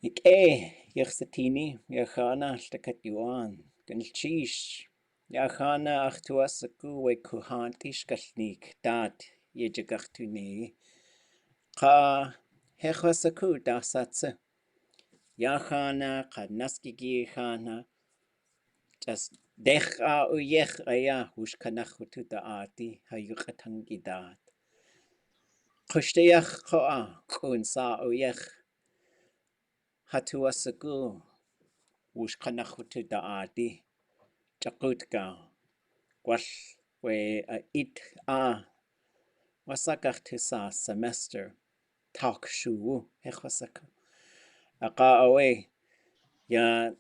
Ik yaxatini, yaxana altakatyuan, ganilchish. Yaxana achtuasaku we Kuhaantí shkalneek, dad, yejagachtuni. Ka hechasaku dasatsa. Yaxana, ka naskigi xana. Just decha uyech aya, hushkanachutu daati, hayukatangi dad. Kushtiach koa, kunsa uyech. Hatuasaku. Wushkanachutu daati. Chakutka. Gwal we it wasakachtu sa semester. Tak shu hechwasaka. Aka awe ya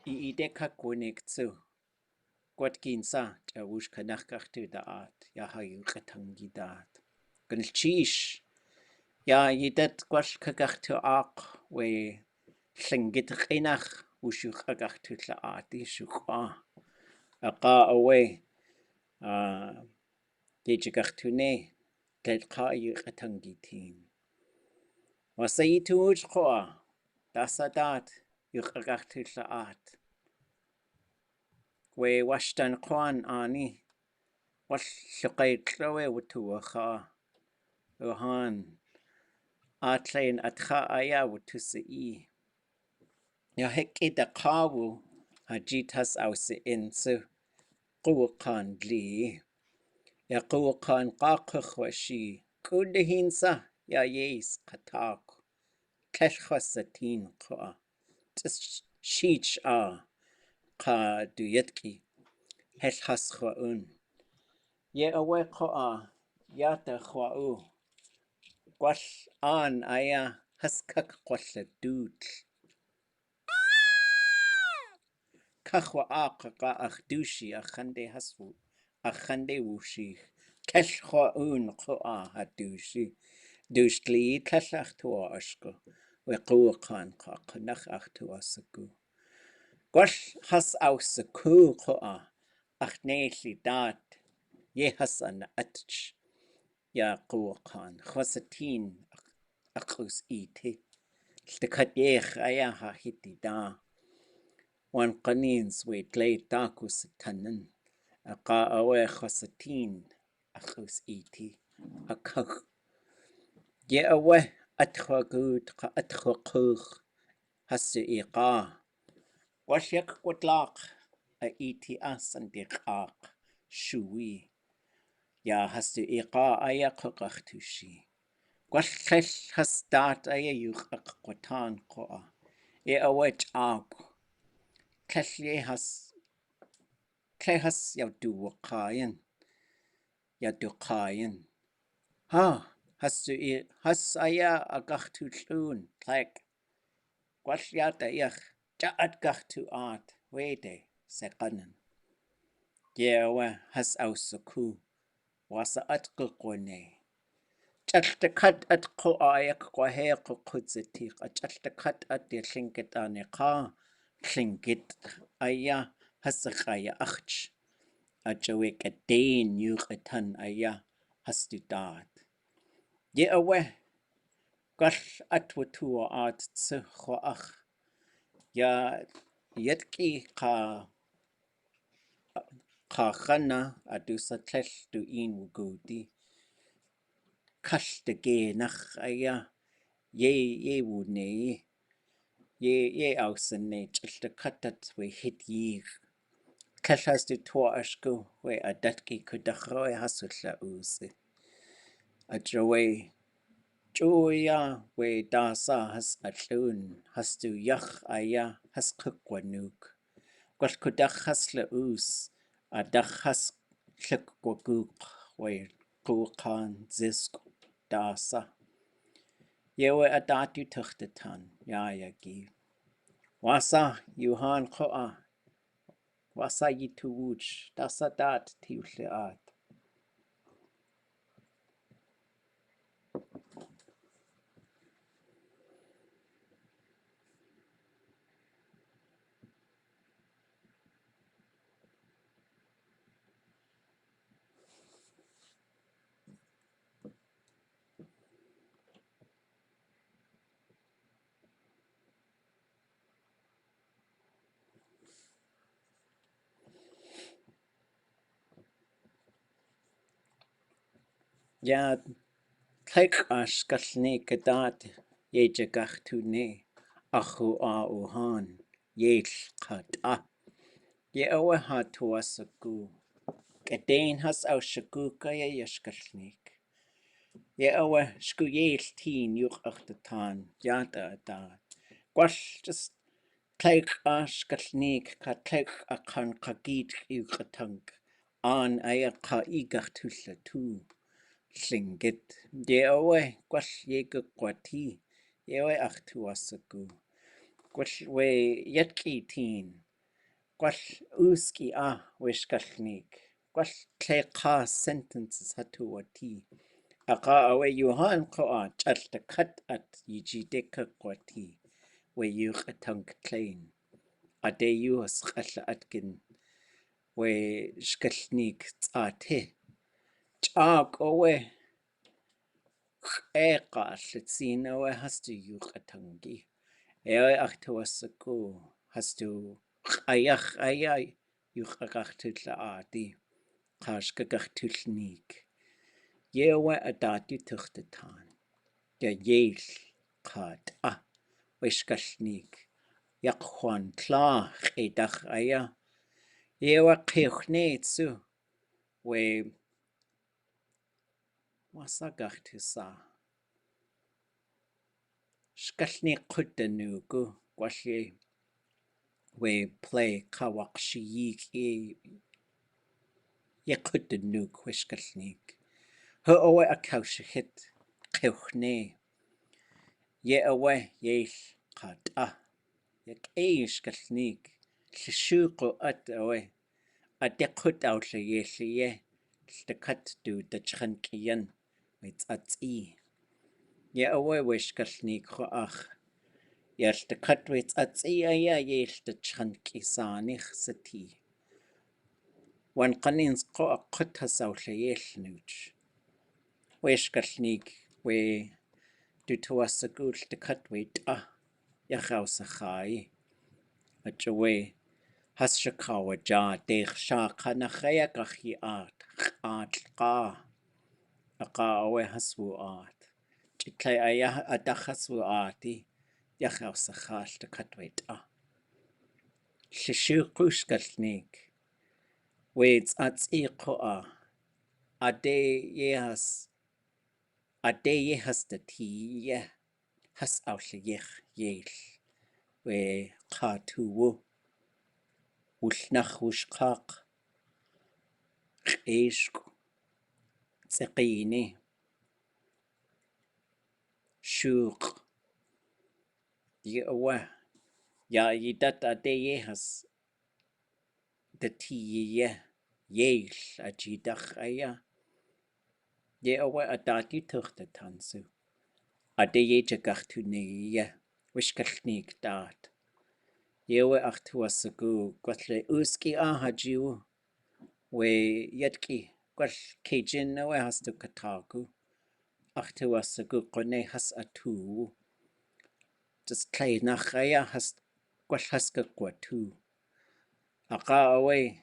ideka kwenektu. Gwatkinsa ja wushkanachachtu daat. Ya hayu katangi daat. Gunchish. Ya yidet gwal kagachtu we Tlingit qinach wushukagachtu tlaati shukwa. Aka awe yejagachtune telqa yuqatangitin. Wasayituj qoa dasadat yuqagachtu tlaat. We washtan qoan ani wal lluqaytlawe wutuwaha. Uhan atlain atcha aya wutusi. Ya heki da qawu hajitas ausi insu quwqan li. Ya quwqan qaqwashi kudehinsa ya yes qatak. Kelchwasatin qoa. Just sheech qa duyetki. Helhas khwaun. Ye awe qoa yata khwau. Gwal an aya haskak qwalla dudl. Kakhwa qa akhdushi akhande haswu. Akhande wushi. Kelchwaun qoa hadushi. Dushtli kelachtua ashko. We quwqan qa qnach achtua saku. Gwal has ausaku qoa. Achneli dat. Ye hasan atch. Ya quwqan. Khwasatin akus iti. Ltikadech aya ha hiti da. Wan qanins we tlay takus tanan. Aqa awe khwasatin akus iti. Akak. Ye awe atkhwagud qa atkhwaqugh. Hasu iqa. Washyak ḳutlaakw a iti asandiqaq shui. Ya hastu iqa aya qaqaqtushi. Gwallell hastat aya yuqaq qutan qoa. E awech aq. Tlell has yawduwaqayan. Yaduqayan. Ha has aya agaqtu tlun tlek. Gwallyata yach. Jaat gachtu art, wede, seqanan. Yewa has ausaku, wasa atqukwane. Chaltakat at qoayak kwaheq kutzetik, a chaltakat at the Tlingit aneqa, Tlingit aya hasaqaya achch. A jawek a dane yuqatan aya hastudat. Yewa, gash atwatua art tsukhwaach. Ya yetki qa khana adusa tlell du in wugudi. Kashta ge nach aya ye wune ye ausane chilta katat we hit yir. Kashas du toa ashku we adatki kudachroe hasutla uzi. Ajawe Joya we dasa has al'oon hastu yach aya has kukwanuk. Gwal kudach has la us a dach has llygwagwg we gwqan zisk dasa. Yewe a datu tuchtatan ya gi. Wasa yuhan qoa. Wasa yitu wuch dasa dat tiwliat. Ja, tlingit shkalneek daat yéidegachtúné achu al'oon Yéil ḳutlaakw. Yéil hatuas agu. Gadain has au shagukaya shkalneek. Yéil shku Yéil teen yuchachtatán yada daat. Gwall just tlingit shkalneek ka tlingit kan kagid yuchatank. An aya ka igachtulla tú. Tlingit. Yéil gwall yegagwati. Yéil achtuas agu. Gwall we yetki teen. Gwall uski we shkalneek. Gwall tleka sentences hatuati. Aga awe yuhan koa chalta kat at yijideka kwati. We yuchatank tlain. Ade yuhas qalla atkin. We shkalneek tsate. Chak owe. Eka litsin owe hastu yuchatangi. Ewe achtuasaku hastu ayach ayay yuchachtulla adi. Kashkagachtullnik. Yewe adati tuchtatan. Ya Yéil ḳutlaakw we shkalneek. Yaqhuan tla qidach aya. Yewe qiuchnetsu we wasagachtusa. Shkalneek qutanugu gwalye we play kawakshiyik ye qutanuk we shkalneek. Hu owe akaushihit qiuchne. Ye owe Yéil ḳutlaakw. Yak shkalneek. Llishuqu at owe. Adekut awla Yéiliye. Ltakat du dachrankiyan. We tsatsi. Ye owe we shkalneek khoach. Yaltakat we tsatsi aya Yéil dachrankisanich sati. Wan qanins qo aqut hasawla Yéil nuch. We shkalneek we du tuasagul ltakat we ta. Yachawsachai. Achawe. Has shakawa ja deich shaka nachaya gachi art qa aqa awe haswu art chitlay aya adachaswu arti yachaw sachal de katweta shishu kushkalneek weds atsi qoa ade yehas de ti has awle Yéil we qatuwu Wulnach wushqaq qishq tsiqini shuq yewa ya yidat ade yehas de tiye Yéil ajidach aya yewa adati tuchta tansu ade yejagachtuneye wishkalneek dat yewa achtuasagu kwatle uski hajiu we yetki kwal kejin we hastu kataku achtuasagu qone has atu just clay nachaya has kwal haska kwatu aqa we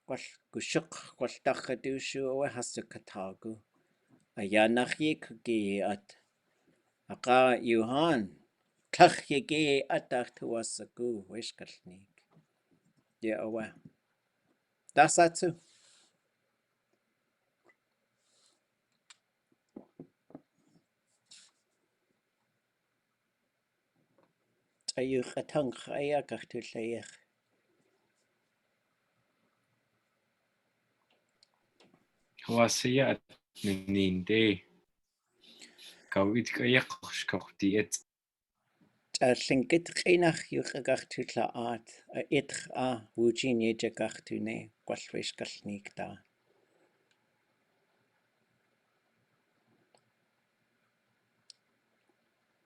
kwal kushuk kwal takhadushu we hastu kataku ayanachye kugi at aqa yuhan tlach yege atachtuasagu wishkalneek yewa dasatsu ayuch atank aya gachtulayach Hawasiya at ninde. Kawit kaya qshkawtiet. Tlingit qinach yuchagachtulla at itch wujin yejagachtune gwalwishkalneek da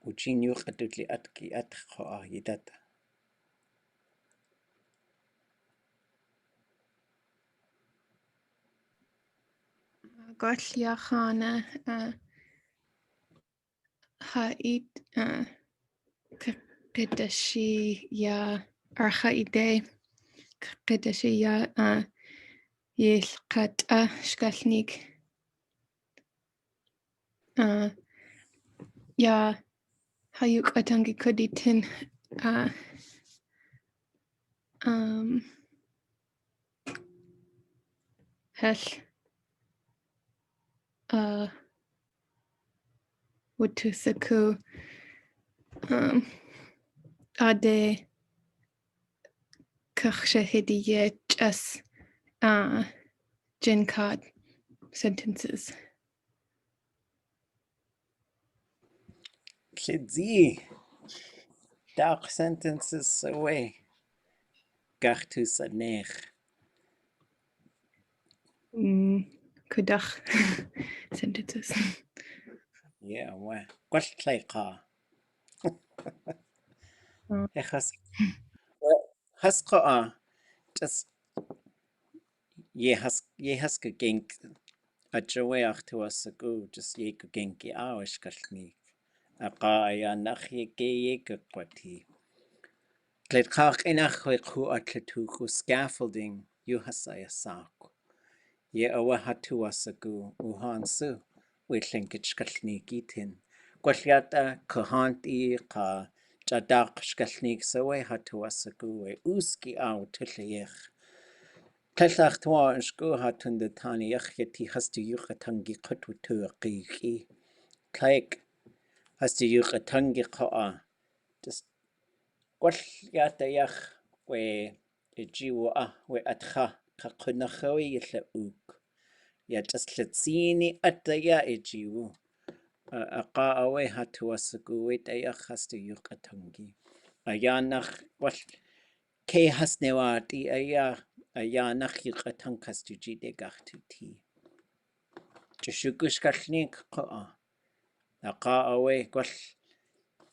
wujin yuchadutli atki atcho yidat Gotliachana ha'id Qedashi ya archa ide Qedashi ya Yéil shkalneek. Ja, hayuk atangi kuditin. Hell. Wutusaku. Ade. Kakshahidiye jas. Jinkad sentences. Kidzi. Dark sentences away. Gartu shkalneek. Kudach sentences. Yeah, well. Ḳutlaakw. Haska just ye haska gink a joweach to us a go just ye go ginky shkalneek. A ya nach ye ge go kwati. Tlingit inach we Kuhaantí scaffolding you hasaya saax'u. Ye hatu us a go Kuhaantí we Tlingit shkalneek tin. Kuhaantí Kuhaantí ka jadach shkalneek so we hatu us a go we uski Tlingit. Tlingit twa shku hatun de tani yachti hastu yuchatangi kutwatu qi. Tlaik hastu yuchatangi just Kuhaantí we jiwa we atcha kakunachawi yitla ya just letsini ataya jiwu awe hatu asagu we daya hastu yuchatangi ayanach ke hasnewati ayanach yuchatang hastu jide gachtuti shkalneek awe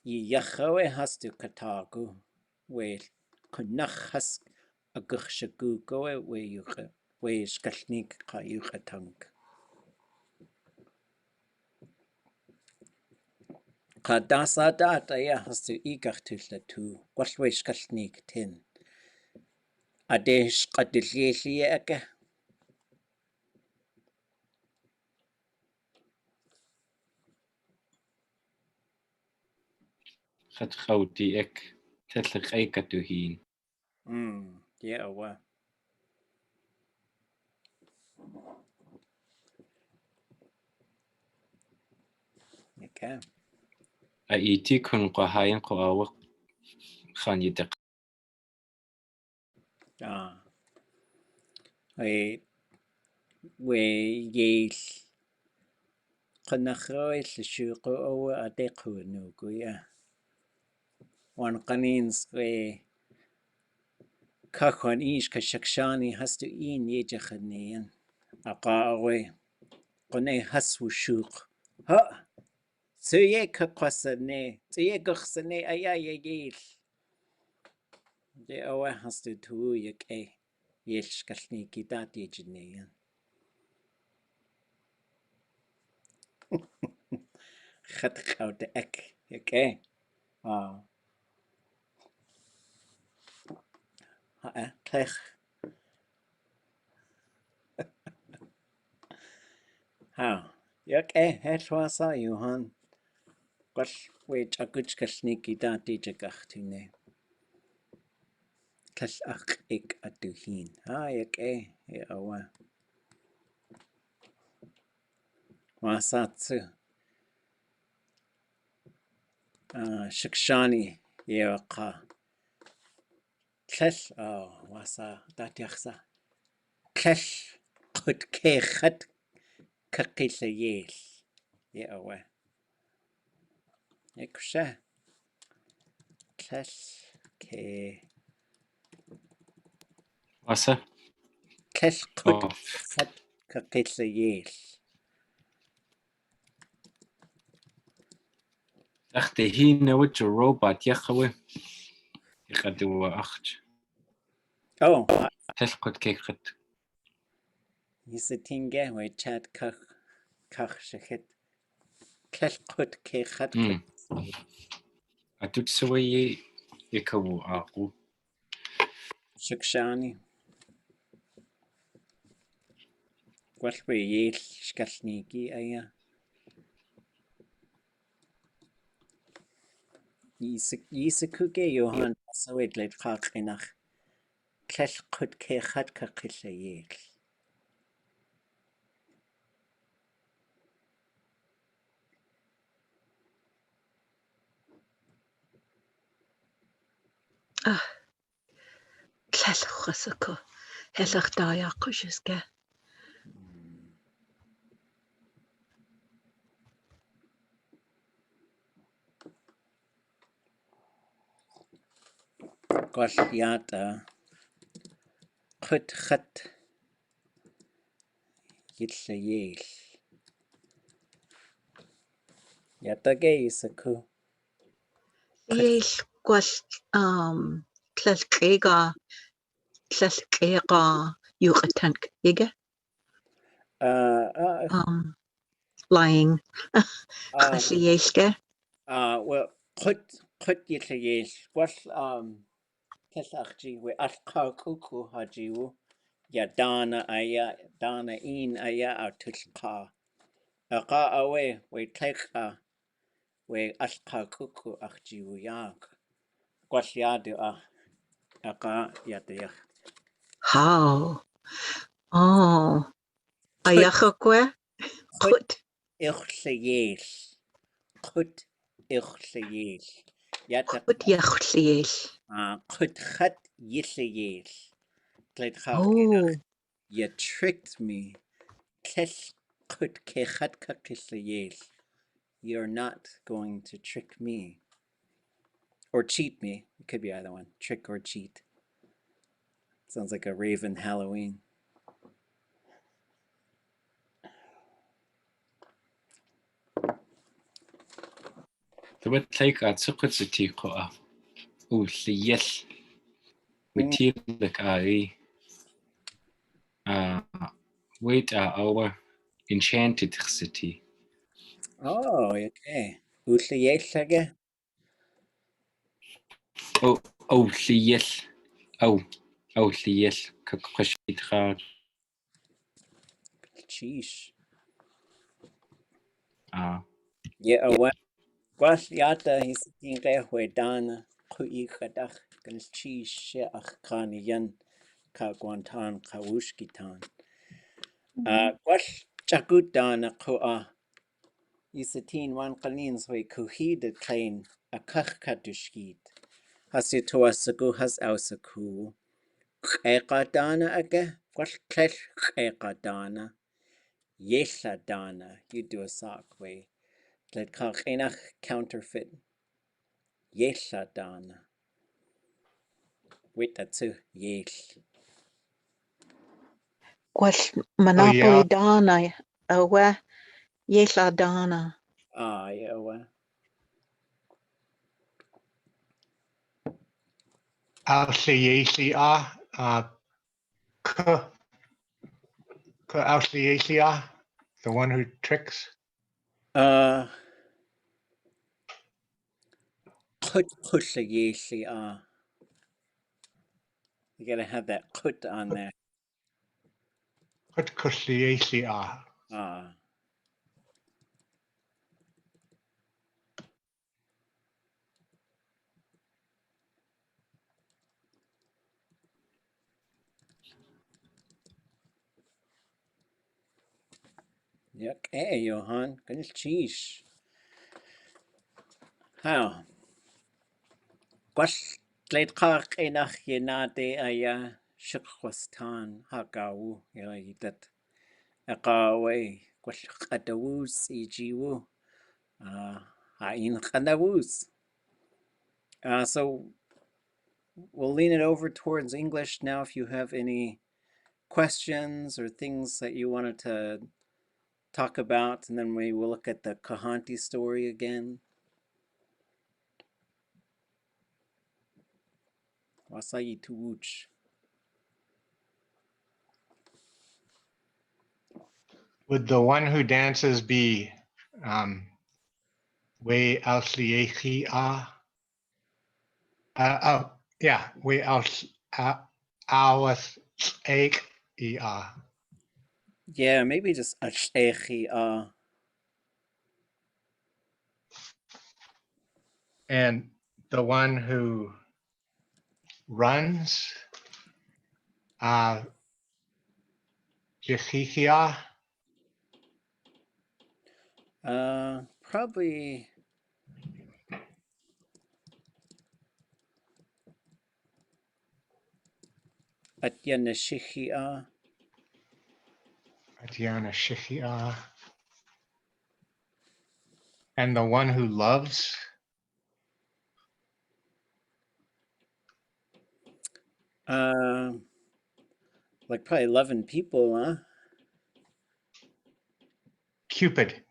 yachawe hastu katagu we kunach has aguchshagu go we shkalneek yuchatang Dasa data hastu igachtulla tu we shkalneek tin Adesh qadilli aka ḵutlaakw ek tlaqaykatuhin. yeah wa okay Aiti kun qahayan qawaq khan yitaq. we Yéil qanakhoi shuqo adequ nugu ya wan qanins we kakwan ish kashakshani hastu yejakhanian aqawe qone haswu shuq ha tsuye kakwasane tsuye gakhsane aya Yéil de awa hastu tu yake Yéil shkalneek dati jinian xutlaakww de ek okay Tlech okay hetwasa Johan Qal we chaguch shkalneek dati jagachtune Tlach ik atuhin okay awa wasatsu shikshani yeqa Tlech wasa datiachsa Tlech qhutkechat kakilla Yéil awa ekusha Tlech ke Wasa? Tlech qhutkechat kakilla Yéil Achtahin witch a robot yachawe. Iqadu acht. Tlaqaykhat. Yisatinga we chat kach shakhet Tlech qhutkechat Atut sawaye ikawu aqu. shikshani gwell we Yéil shkalneeki aya. Yísakuge Johan sawed leid chach inach clell chud cechad cachill a Yéil. Tlallachas acu. Hellach da iachus is ge. Gwell yada chud chat yill a Yéil. Yada ge Yísaku. Yéil gwell tlallcega yuqatank ige. Lying. Chas Yéil ge. Well, chud yill a Yéil. Gwell cellachji we alchar cuckoo hajiwu. Ya dana aya in aya a tullqa. Aqa awe we tlecha we alchar cuckoo achjiwu yak. Gwell yadu aqa yadayach. How? Oh. Ayachakwe? Chud ichlle Yéil. Chud ichlle Yéil. Yada Chud yach Yéil. chud chat yill a Yéil. Oh. You tricked me. You're not going to trick me. Or cheat me. It could be either one. Trick or cheat. Sounds like a Raven Halloween. The wet take at Sukutsiti Koa. Oh, yes. We tear like I. Wait our enchanted city. Oh, okay. Ulliyellage. Oh, yes. Oh, yes. Kakwashit. Sheesh. Yeah. Gwall yata hisitin rehwe dana kuikadach gal cheese sheach kan yan ka guantan ka wushkitan. Gwall chagut dana kua hisitin wan kalins we kuhida klein a kachka dushkit. Hasi toa sagu has ausaku. Eka dana aga gwall klesh eka dana. Yéila dana you do a sock way. Let kach enach counterfeit. Yéila dana. Wait, that's Yéil. Gwell Monopoly Dana. Awe. Yéil Dana. Yeah, well. Al'oon, al'oon, the one who tricks. Chut Yéil. You gotta have that chut on there. Yéil. Yuck, Johan. Good cheese. How? Gwall gled chach enach yenade aya shukwastan hagawu. You that agawe. Gwall chadawus ijiwu. Hain chadawus. So we'll lean it over towards English now if you have any questions or things that you wanted to talk about, and then we will look at the Kuhaantí story again. Wasayi tuwuch. Would the one who dances be we al'oon? Yeah, we al'oon. Yeah, maybe just al'echi. And the one who runs, Yechichia. Probably atyanashichia. Atiana Shichia. And the one who loves, Like probably 11 people, huh? Cupid.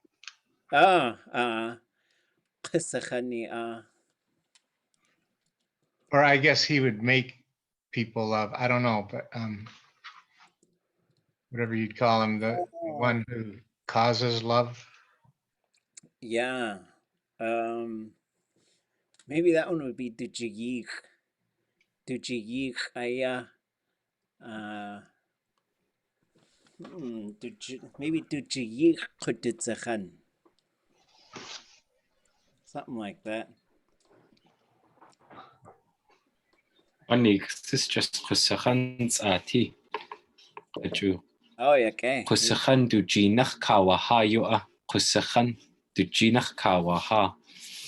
Qisachani. Or I guess he would make people love. I don't know, but whatever you'd call him, the one who causes love. Yeah. Maybe that one would be Dujiyik. Dujiyik Aya. Maybe Dujiyik Quditzachan. Something like that. Only this is just Kuhaantí ati. Oh, yeah, okay. Kuhaantí du jinach kawaha yoa. Kuhaantí du jinach kawaha.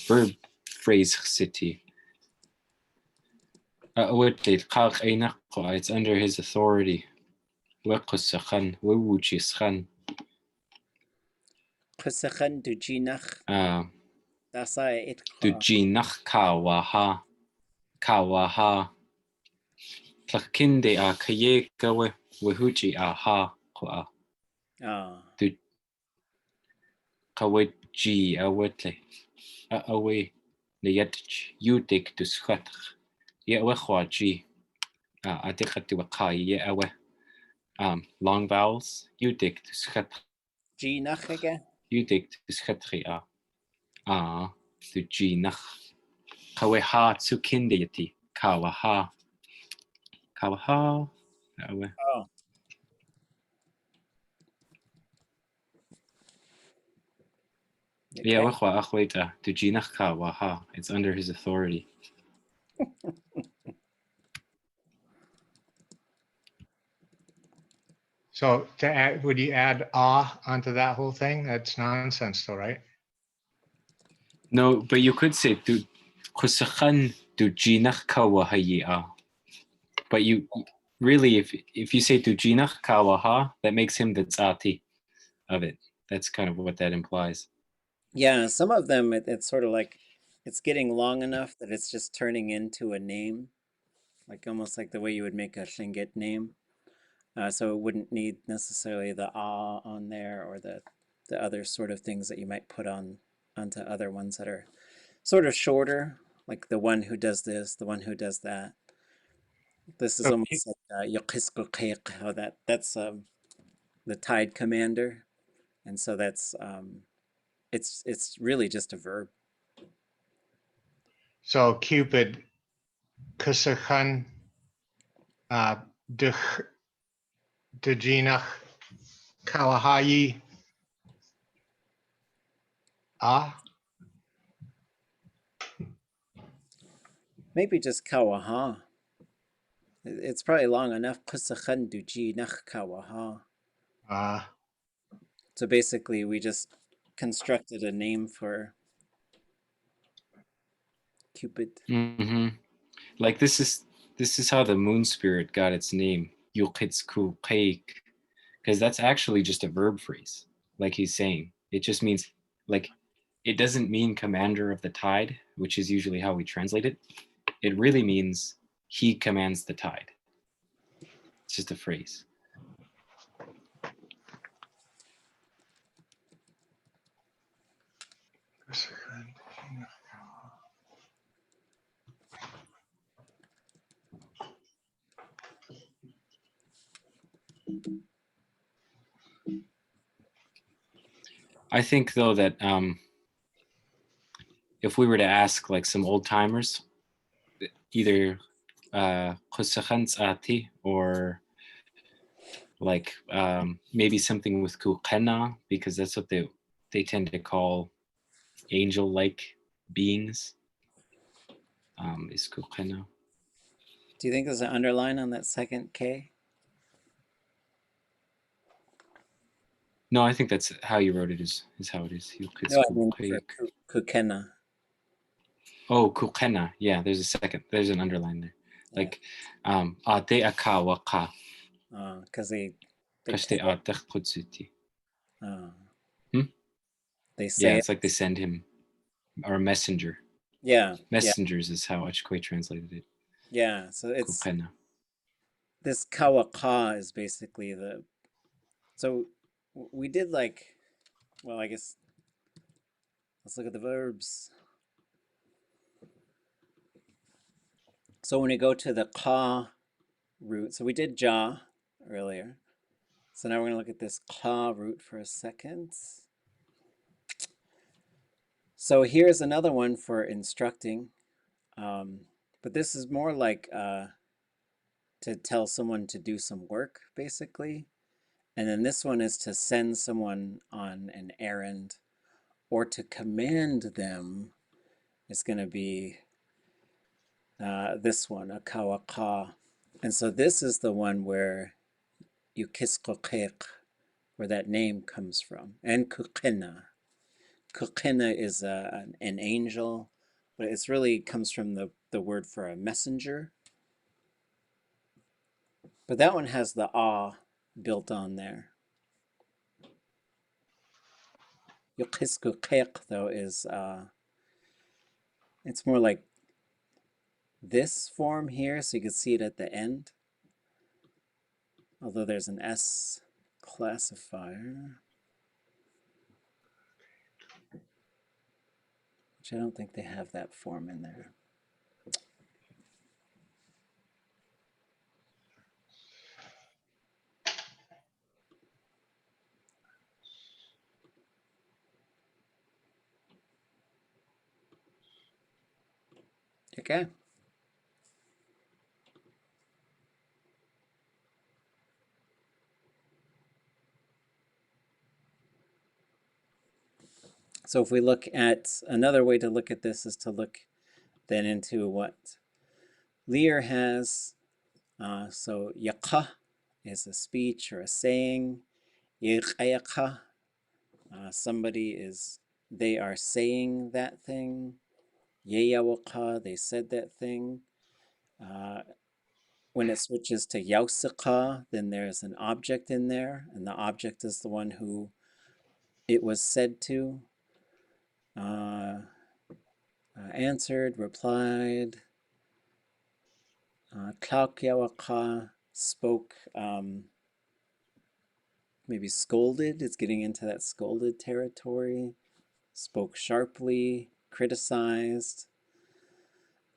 Verb phrase city. It's under his authority. Kuhaantí wujischan. Qisachan Dujinach. That's it. Dujinach kawaha. Kawaha. Tlakinde a kayeka wehuji aha koa. Du kawaji awetle. Awe neyatch yudik du schatch. Ye wechwaji. Adikatu wakai ye awe. Long vowels. Yudik du schatch. Ginach again? Yudik du schatchi du jinach. Kaweha tsukinde yati. Kawaha. Kawaha. Awe. Oh. Yeah, it's under his authority. So to add, would you add onto that whole thing? That's nonsense though, right? No, but you could say du kusachan du jinach kawaha. But you really, if you say du jinach kawaha, that makes him the tzati of it. That's kind of what that implies. Yeah, some of them, it's sort of like, it's getting long enough that it's just turning into a name, like almost like the way you would make a Tlingit name. So it wouldn't need necessarily the on there or the other sort of things that you might put onto other ones that are sort of shorter, like the one who does this, the one who does that. This is almost like Yoqisqu how that's the tide commander, and so that's it's really just a verb. So Cupid, Kusachan, Dujinach, Kawahayi, Maybe just kawaha. It's probably long enough. Qisachan dujinach kawaha. So basically, we just constructed a name for Cupid. Mm-hmm. Like this is how the moon spirit got its name, Yuqitsku Qaik, because that's actually just a verb phrase. Like he's saying, it just means like it doesn't mean commander of the tide, which is usually how we translate it. It really means he commands the tide. It's just a phrase. I think though that if we were to ask like some old timers, either Kuhaantí or like maybe something with kuqena, because that's what they tend to call angel-like beings. Is kuqena. Do you think there's an underline on that second K? No, I think that's how you wrote it. Is how it is. No, I mean for kukena. Oh, kuqena. Yeah, there's a second. There's an underline there. Yeah. Like ate aka waka. Because they Kashte atach kutsuti. they Yeah, say it's like they send him, or a messenger. yeah. Messengers is how Achkwe translated it. Yeah. So it's Kuqena. this kawaka is basically the. So we did like, well, I guess let's look at the verbs. So when we go to the ka root, so we did ja earlier. So now we're going to look at this ka root for a second. So here's another one for instructing, but this is more like to tell someone to do some work, basically. And then this one is to send someone on an errand, or to command them. It's going to be this one, a kawaka. And so this is the one where you kiskokek, where that name comes from, and kukena. Kukena is an angel, but it's really comes from the word for a messenger. But that one has the ah built on there. Yokiskukek, though, is it's more like this form here, so you can see it at the end. Although there's an S classifier, which I don't think they have that form in there. Okay. So if we look at, another way to look at this is to look then into what Lear has. So yaqa is a speech or a saying. Yiqayaqa, somebody is, they are saying that thing. Yeyawaqa, they said that thing. When it switches to yausiqa, then there's an object in there, and the object is the one who it was said to. Answered, replied. Tlingit spoke, maybe scolded. It's getting into that scolded territory. Spoke sharply, criticized.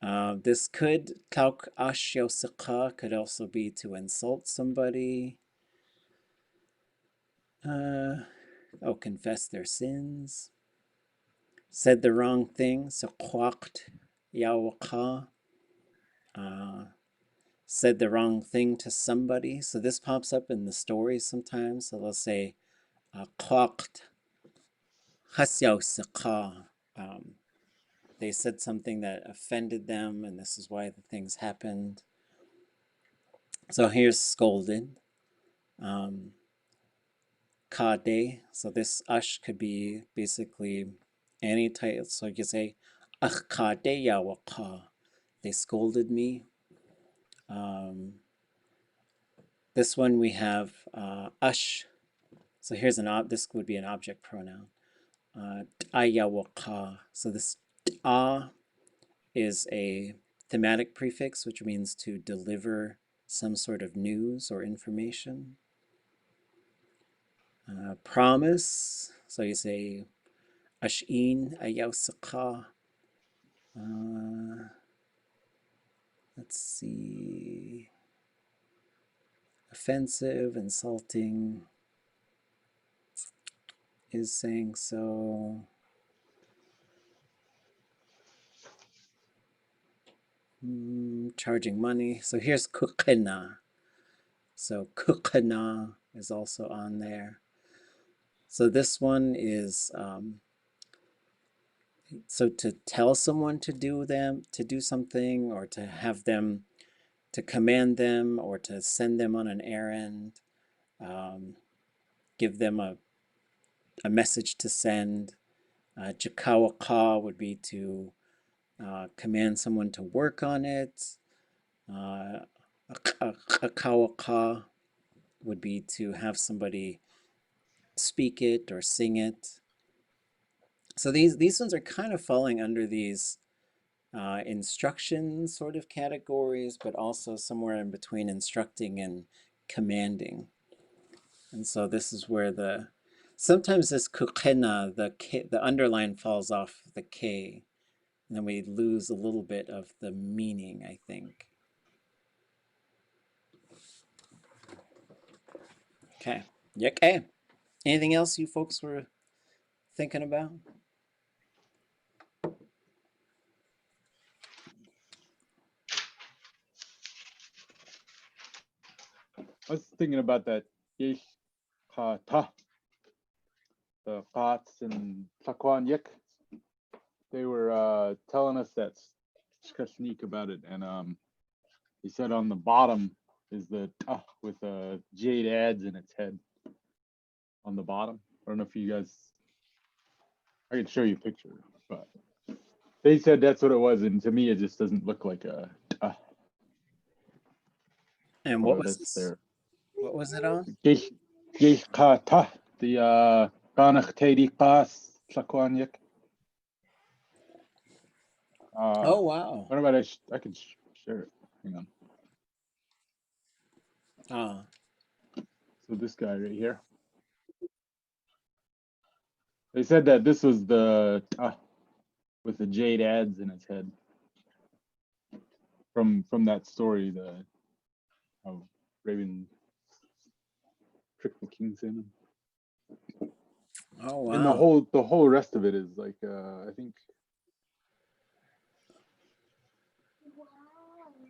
This could, Tlingit ashyosika, could also be to insult somebody. Confess their sins. Said the wrong thing, so kwakt yawaka. Said the wrong thing to somebody. So this pops up in the stories sometimes. So they'll say, kwakt hasyosika. They said something that offended them, and this is why the things happened. So here's scolded. Kade. So this ash could be basically any type. So you can say, ach kade yawaka. They scolded me. This one we have ash. So here's this would be an object pronoun. Ayawaka. So this is a thematic prefix, which means to deliver some sort of news or information. Promise. So you say Ash'in ayawsaka. Let's see. Offensive, insulting. Is saying so. Charging money. So here's kukena. So kukana is also on there. So this one is so to tell someone to do something, or to have them, to command them, or to send them on an errand, give them a message to send. Jakawaka would be to command someone to work on it. Akawaka would be to have somebody speak it or sing it. So these ones are kind of falling under these instruction sort of categories, but also somewhere in between instructing and commanding. And so this is where sometimes this kukena, the underline falls off the K, and then we lose a little bit of the meaning, I think. Okay. Okay. Anything else you folks were thinking about? I was thinking about that Yéil, the gáasʼ and tlakwan. They were telling us that shkalneek about it, and he said on the bottom is the with jade ads in its head on the bottom. I don't know if you guys, I could show you a picture, but they said that's what it was, and to me it just doesn't look like a. And what was this? There? What was it on? Yéil the ganach teidi gáasʼ tlakwan. Oh wow! What about I can share it. Hang on. So this guy right here. They said that this was the with the jade ads in its head from that story, the how Raven tricked the king salmon. Oh wow! And the whole rest of it is like I think,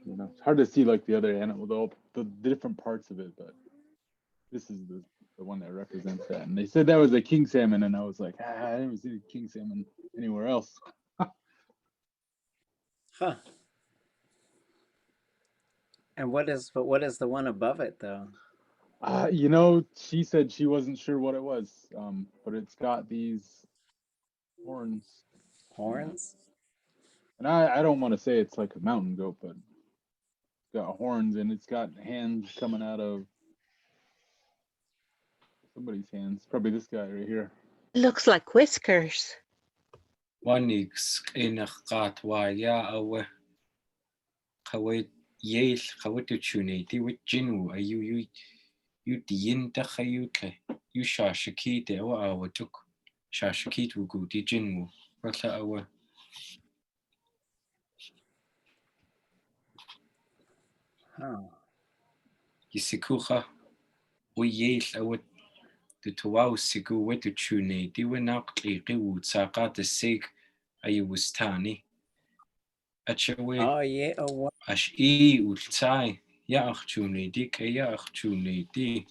you know, it's hard to see like the other animal, the different parts of it, but this is the one that represents that. And they said that was a king salmon, and I was like, I didn't see a king salmon anywhere else. Huh. And what is the one above it though? You know, she said she wasn't sure what it was, but it's got these horns. Horns? And I don't want to say it's like a mountain goat, but it's got horns, and it's got hands coming out of somebody's hands. Probably this guy right here. Looks like whiskers. Wanix in a gatwaya awe. Kawait Yéil, Kawatu Chunati with Jinu, are you diin Takayuke, you shashaki de our took. Shashakit will go to Jinu, Rata our. Oh. Yisikuha, we Yéil, our the Tawau Sigu wet to Chunati, when out a wood Saka the sake, are you was tani. Achawe. Oh yeah, oh what? Ash ultai, Yaach Chunati, Kayak Chunati.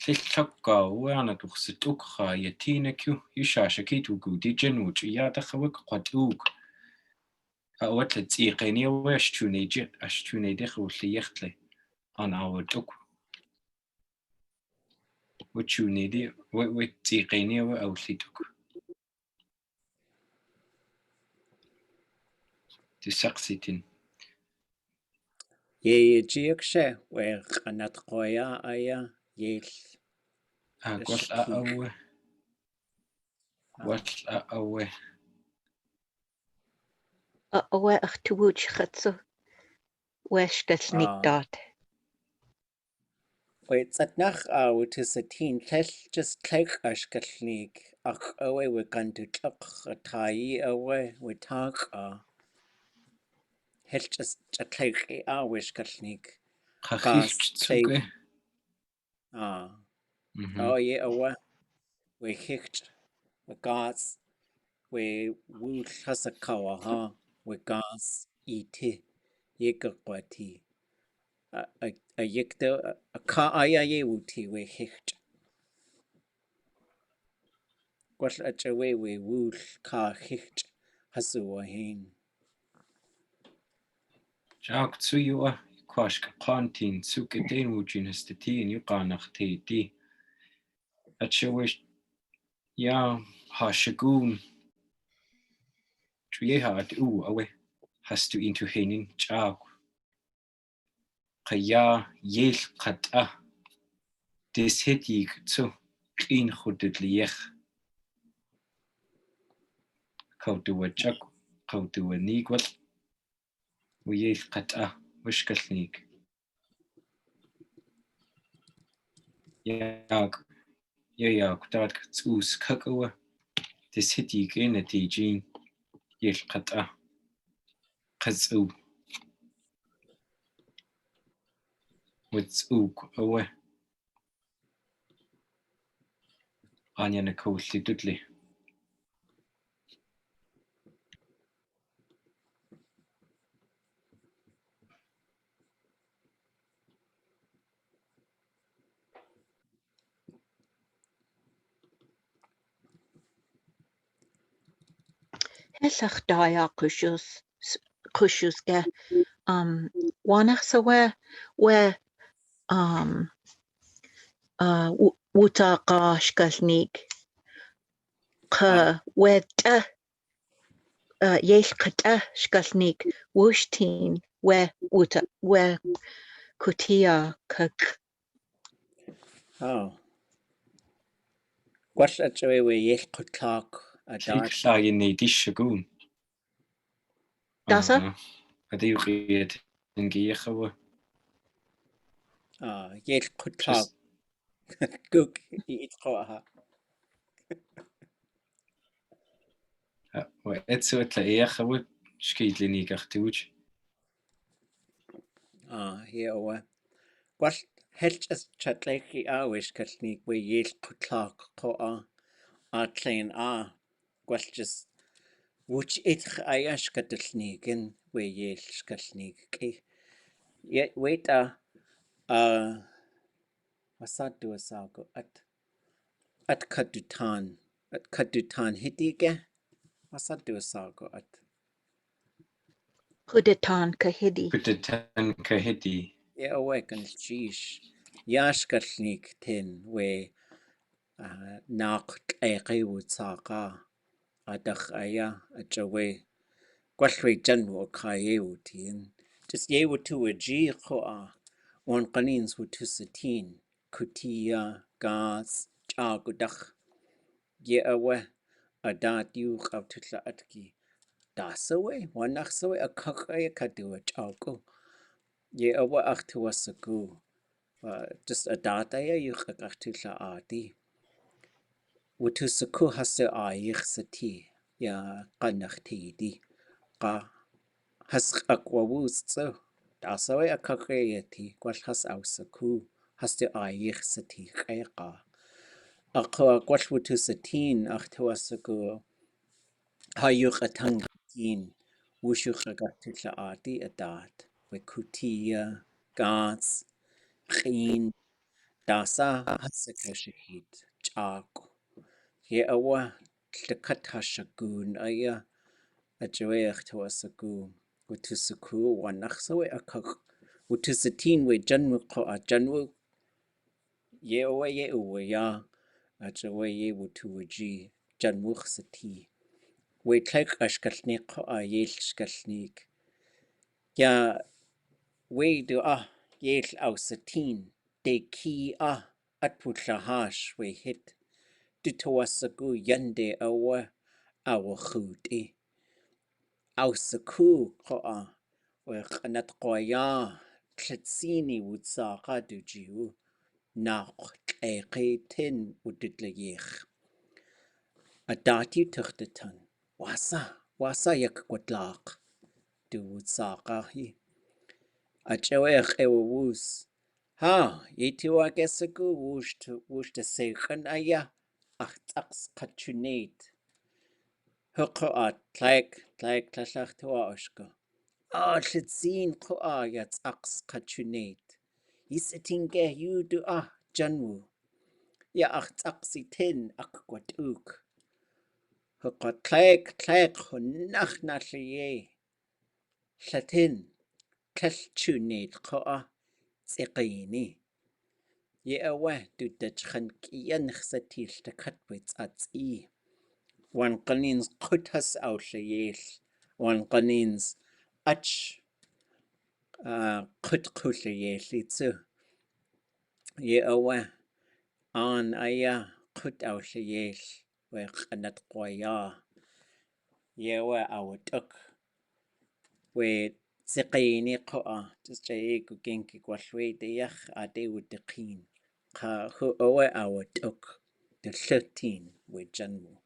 Tlilthaka wana tuxsitukha yatinakyu yushashakit ugudi janwuch yadakhawak qatug awatla tsiqani washtunejit ashtunedikh utliyakhle on our tuk wachunedi wat tsiqani wa awtlituk tisaqsitin Yeah, jiakshe where anatqoya aya Yéil. agwal awe wal awe Awe ach tuwuch chatsu. Weshkalneek dot. Wait, satnach with his satin just take ashkalneek. Ach away we can do tluk tai away we talk hel just take wishkalneek. khachilch tsuke Oh yeah, away we hicht we gáasʼ we wool hasakawa we gáasʼ iti yekakwati. a yikto a ka aya ye wuti we hicht. Gwell at away we wool ka hicht hasu a hain. Jack tsuyua kwashka Kuhaantí suke den wujin hestati and yuqanach ti. Atchawish ya ha shagoon trieha at awe has to into henin Jack. Kaya Yéil qat'a dis heti tsu clean khudit liech. Kautua Jack kautua nigwat. Yéil qat'a shkalneek. Ja, kutaat tsuus kakawa. Dis hiti in ti jean. Yéil qat'a qat'u. With awe. Anya na kousli dudley. Hellach daia kushus ge wanach sa we wuta ka shkalneek ka weta Yéil qat'a shkalneek wushteen we wuta we kutia kak Oh. Gwell at away we Yéil xutlaakww a dad. Tlingit ni dish shagoon. dasa Adi uqiyat in giyachawa. Yéil xutlaakww. Gook it's ha. Etsu atla eachawa. Shkidli ni gachtuj. Here we. Gwell helch as chatleki wish kalneek we Yéil xutlaakww a tlain gwell just which it ayash katlneekin we Yéil shkalneek. Yet wait wasadu asago at kadutan hitige wasadu asago at Kuditan kahidi Kuditan kahidi. awaken sheesh yash kalneek tin we naq tlaqi wutsaqa adach aya achawe gwalwe janwo kaye wutin just ye wutu a g one qanins wutu satin kutia gáasʼ chagudach ye awe adat yu qabtutla atki dasawe wanachsawe a kakaya kadua chagu ye awe achtuasagu just adata ya yu qabtutla adi wutu saku hase ayich sati ya qanachtidi qa has akwawustso dasawe a kakaya ti gwal has ausaku haste ayich sati qayqa Aqwa gwell wutu satin achtuasagu hayuq atangatin wushuq agatilla adi adat we kutia gáasʼ qin dasa hasaka shahid chaku ye awa tlakata shagun aya ajawe achtuasagu wutu saku wanachsawe akak wutu satin we janwu janwu ye uwe ya ajawe ye wutu waji janwuch sati we tlak shkalneek Yéil shkalneek ya we do Yéil ausatin de ki atputlahash we hit ditowasagu yande awa awachudi ausaku we qanat qoya tlatsini wutsaqa dujiu naq tlaqi udidlayich adati tuchtatan wasa yak ǩutlaakw du wutsaqa hi achaweq ewus yitiwa kesagu wush ta seiqan aya aqtaqs qachunet huqa tlaik tlalaqtua oshka Litzin yats aks kachunate. Yisitinge yudu janwu. Ya aksitin akwatuk. Tlek hunach natliye. Llatin. Kalchunate tsiqini. Ye awe du dachkan kiyan xatil takatwits at One qanins qutas Yéil. One qanins ach qut Yéil. Ye awe an aya qut Yéil. We qanat qoya. Ye awe awatuk. We tsiqini just jay ku genki kwalwe deyach ade wudiqin. Hu awe awatuk. The 13 we janmu.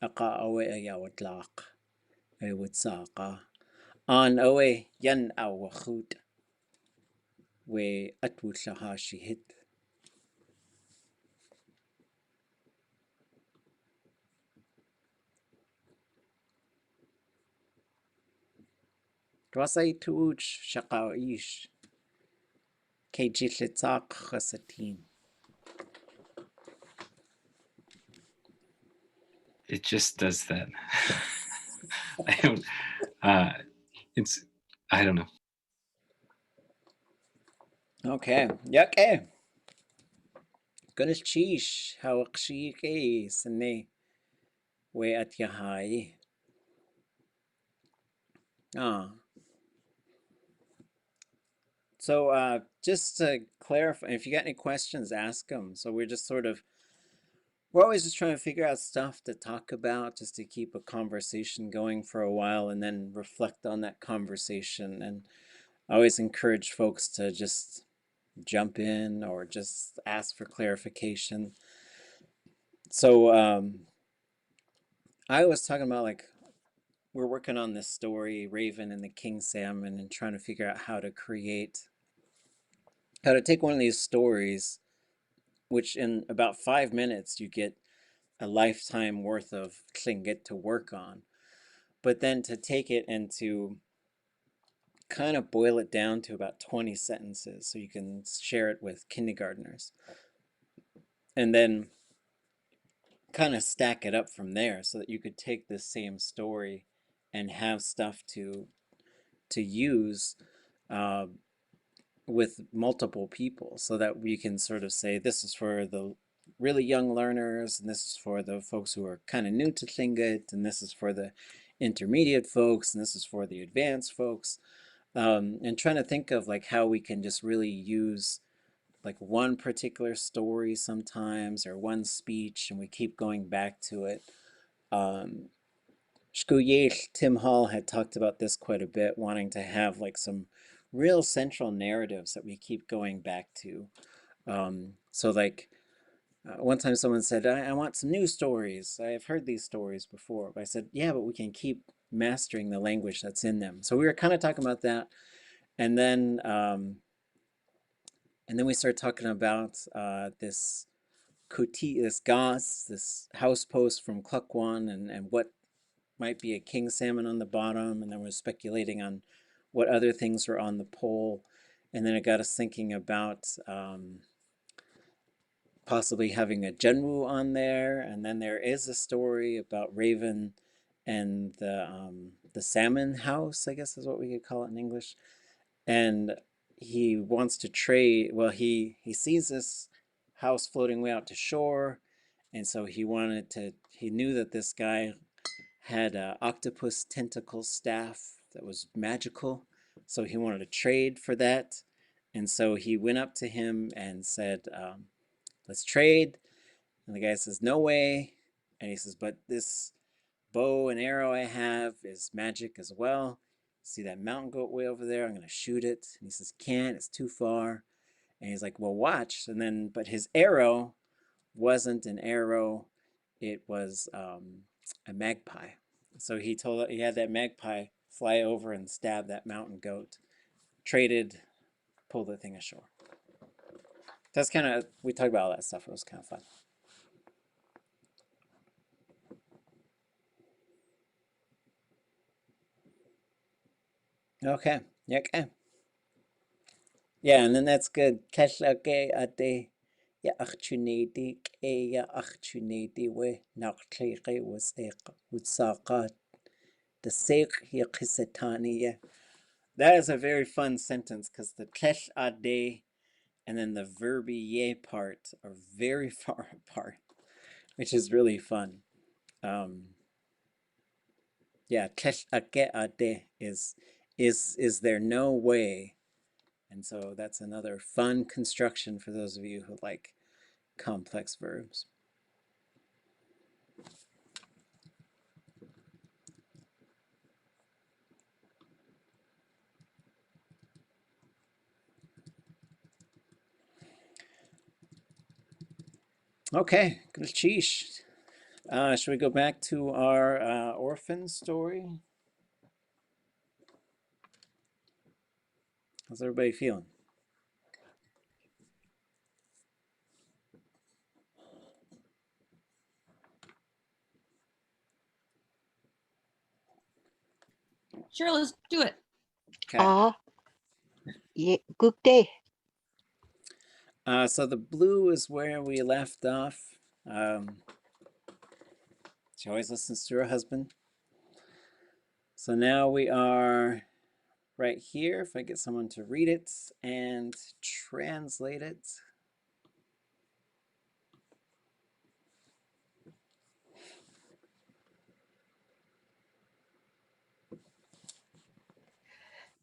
Aqa awe ayawatlaq. Awatsaqa. An awe yan awachut. We atwutlaha shihit. Dwasay tuuch shaqaish. Kejitlitzaq khasatin. It just does that. I don't. I don't know. Okay. Yake. Gunnel chish. Hawakshike sane. We at yahai. So just to clarify, if you got any questions, ask them. So we're always just trying to figure out stuff to talk about, just to keep a conversation going for a while and then reflect on that conversation. And I always encourage folks to just jump in or just ask for clarification. So I was talking about, like, we're working on this story, Raven and the King Salmon, and trying to figure out how to take one of these stories, which in about 5 minutes you get a lifetime worth of Tlingit to work on, but then to take it and to kind of boil it down to about 20 sentences so you can share it with kindergartners, and then kind of stack it up from there so that you could take this same story and have stuff to use with multiple people, so that we can sort of say, this is for the really young learners, and this is for the folks who are kind of new to Tlingit, and this is for the intermediate folks, and this is for the advanced folks, and trying to think of like how we can just really use like one particular story sometimes, or one speech, and we keep going back to it. Yéil, Tim Hall had talked about this quite a bit, wanting to have like some real central narratives that we keep going back to. So like one time someone said, I want some new stories. I've heard these stories before. But I said, yeah, but we can keep mastering the language that's in them. So we were kind of talking about that. And then we started talking about this gáasʼ, this house post from Tlingit, and what might be a king salmon on the bottom, and then we're speculating on what other things were on the pole, and then it got us thinking about possibly having a Genwu on there, and then there is a story about Raven and the salmon house, I guess is what we could call it in English, and he wants to trade. Well, he sees this house floating way out to shore, and so he knew that this guy had an octopus tentacle staff that was magical, so he wanted to trade for that. And so he went up to him and said, let's trade. And the guy says, no way. And he says, but this bow and arrow I have is magic as well. See that mountain goat way over there? I'm going to shoot it. And he says, can't, it's too far. And he's like, well, watch. And then, but his arrow wasn't an arrow, it was a magpie. So he had that magpie fly over and stab that mountain goat, traded, pulled the thing ashore. That's kind of, we talked about all that stuff. It was kind of fun. Okay. Okay. Yeah, and then that's good. Tlake ate ya achunedi ke ya achunedi we naqtlege was utsaqat the seq ya qisatani. That is a very fun sentence because the tesh ade and then the verby ye part are very far apart, which is really fun. Yeah, tesh ake ade is there no way? And so that's another fun construction for those of you who like complex verbs. Okay, sheesh. Should we go back to our orphan story? How's everybody feeling? Sure, let's do it. Okay. Good day. So the blue is where we left off. She always listens to her husband. So now we are right here. If I get someone to read it and translate it.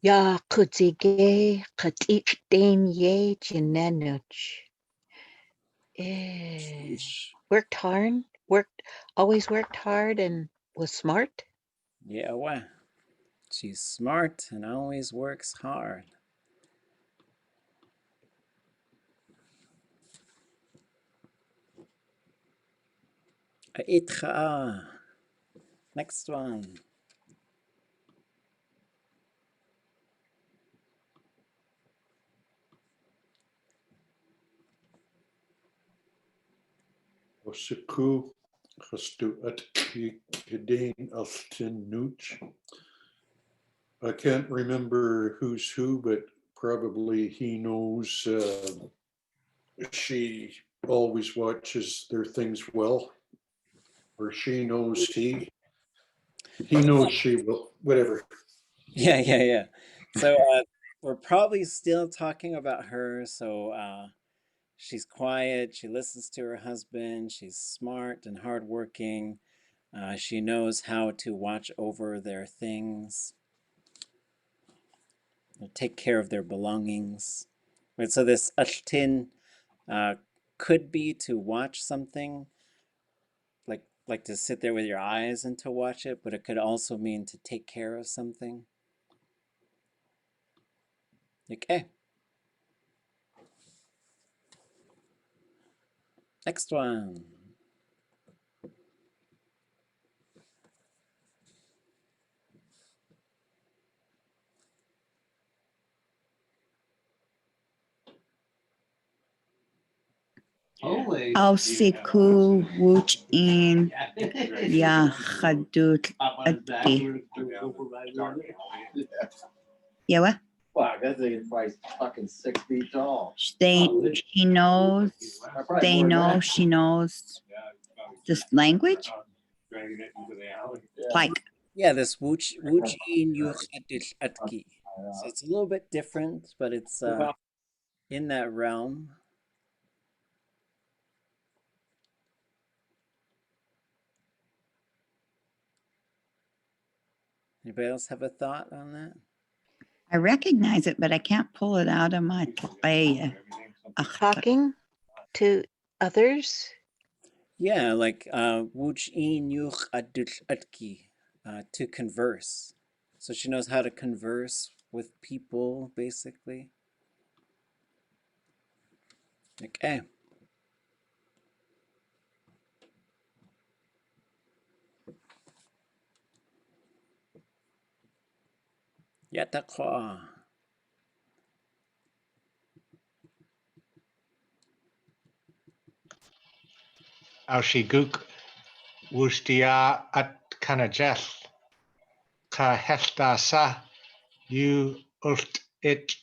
Ya kutzige katik den ye jinenuch. Always worked hard and was smart. Yeah, well, she's smart and always works hard. Itcha. Next one. Osaku Chastu Atki Kedane Altin Nuch. I can't remember who's who, but probably he knows. She always watches their things well, or she knows he knows she will, whatever. Yeah. So we're probably still talking about her. So she's quiet. She listens to her husband. She's smart and hardworking. She knows how to watch over their things, take care of their belongings. Right. So this ashtin could be to watch something, like to sit there with your eyes and to watch it, but it could also mean to take care of something. Okay. Next one. Ausiku wuch in ya chadut atki. Yeah, what? Wow, that thing is probably fucking 6 feet tall. She knows, they know, she knows this language? Like, Yeah, this wuchin yuchadish atki. So it's a little bit different, but it's in that realm. Anybody else have a thought on that? I recognize it, but I can't pull it out of my tlaya. Talking to others. Yeah, like wuchin yuchadish atki, to converse. So she knows how to converse with people, basically. Okay. Yatakwa. Aushiguk Wustia at Kanajeth. Ka Hestasa You it.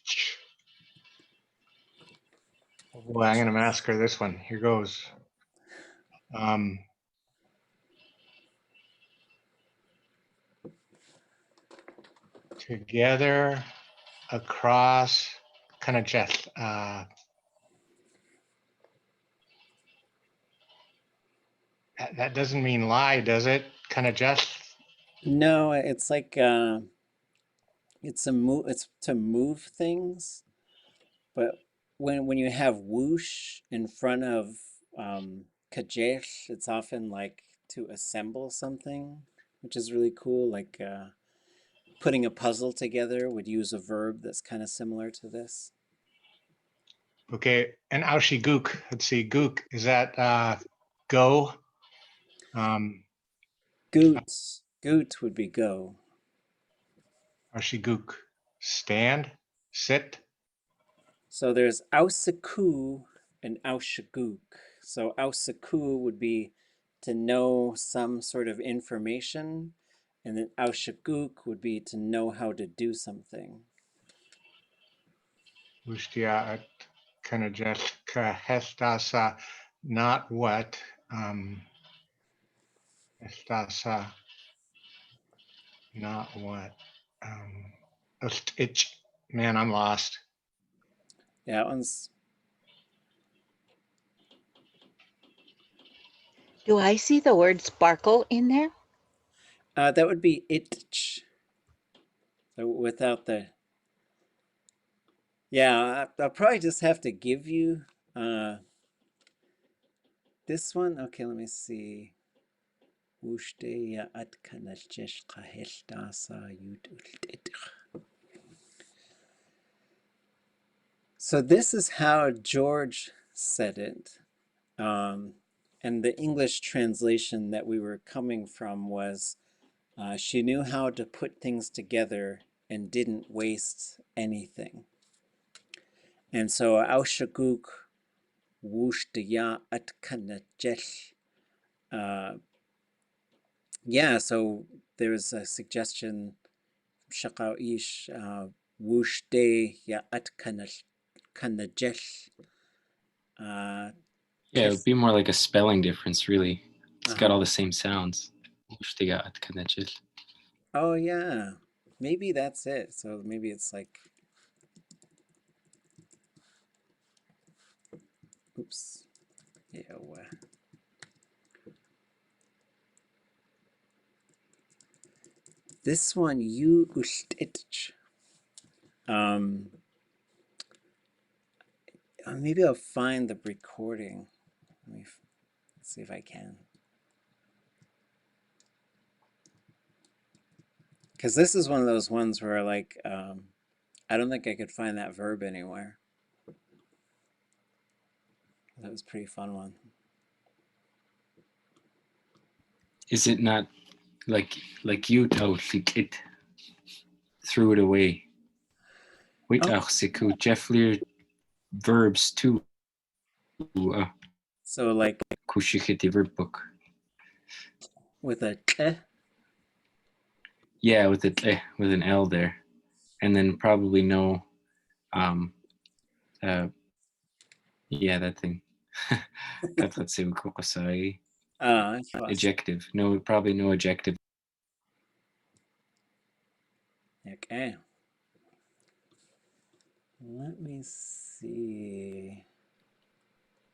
Well, I'm gonna massacre this one. Here goes. Together, across, kind of just that doesn't mean lie, does it? Kind of just. No, it's like it's to move things, but when you have whoosh in front of kajesh, it's often like to assemble something, which is really cool. Like putting a puzzle together would use a verb that's kind of similar to this. Okay, and aushi gook. Let's see, gook, is that go? Goot would be go. Aushi gook, stand, sit. So there's ausaku and aushaguk. So ausaku would be to know some sort of information, and then aushaguk would be to know how to do something. Ushtia kind of just kahestasa, not what. Estasa, not what. It's, man, I'm lost. Yeah, that one's. Do I see the word sparkle in there? That would be itch. So without the. Yeah, I'll probably just have to give you this one. Okay, let me see. Ushdeya atkanaljesh kahestasa yud. So this is how George said it. And the English translation that we were coming from was, she knew how to put things together and didn't waste anything. And so Aushaguk Wushdaya Atkanajel. Yeah, so there's a suggestion, Shakaish Wushde Ya Atkanajel. Yeah, it would be more like a spelling difference, really. It's got all the same sounds. Oh yeah, maybe that's it. So maybe it's like, oops, yeah. This one you ushtitch. Maybe I'll find the recording. Let me see if I can. Because this is one of those ones where like, I don't think I could find that verb anywhere. That was a pretty fun one. Is it not like you it threw it away? Wait, siku Jeff Lear verbs too. So like Kushikiti verb book. With a k? Yeah, with an L there. And then probably no yeah, that thing. Adjective. No, probably no adjective. Okay. Let me see.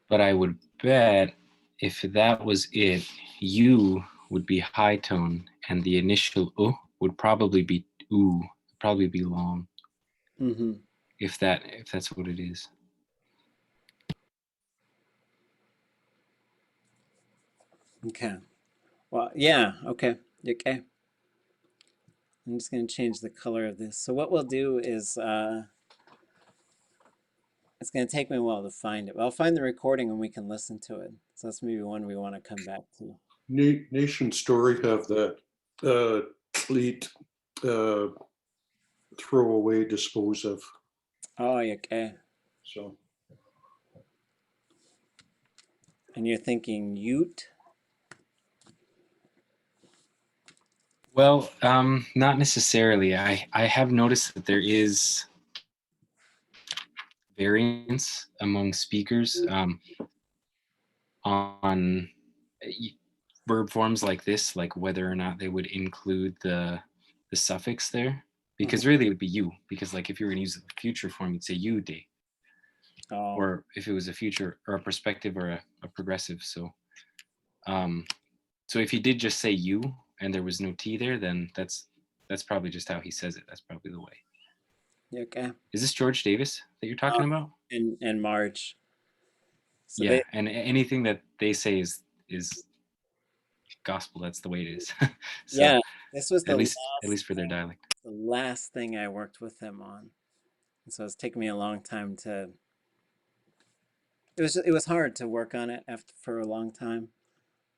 But I would bet if that was it, you would be high tone, and the initial would probably be probably be long. Mm-hmm. If that's what it is. Okay. Well, yeah. Okay. Okay. I'm just going to change the color of this. So what we'll do is, it's going to take me a while to find it. But I'll find the recording and we can listen to it. So that's maybe one we want to come back to. Nation Story have that fleet throw away, dispose of. Oh, okay. So. And you're thinking Ute? Well, not necessarily. I have noticed that there is variance among speakers on verb forms like this, like whether or not they would include the suffix there, because really it would be you, because like if you were going to use a future form, you'd say you de, or if it was a future or a perspective or a progressive. So so if he did just say you and there was no T there, then that's probably just how he says it. That's probably the way. Okay. Is this George Davis that you're talking about? And Marge. So yeah, and anything that they say is gospel. That's the way it is. So yeah, this was at least for their dialect. The last thing I worked with them on, and so it's taken me a long time to. It was hard to work on it for a long time,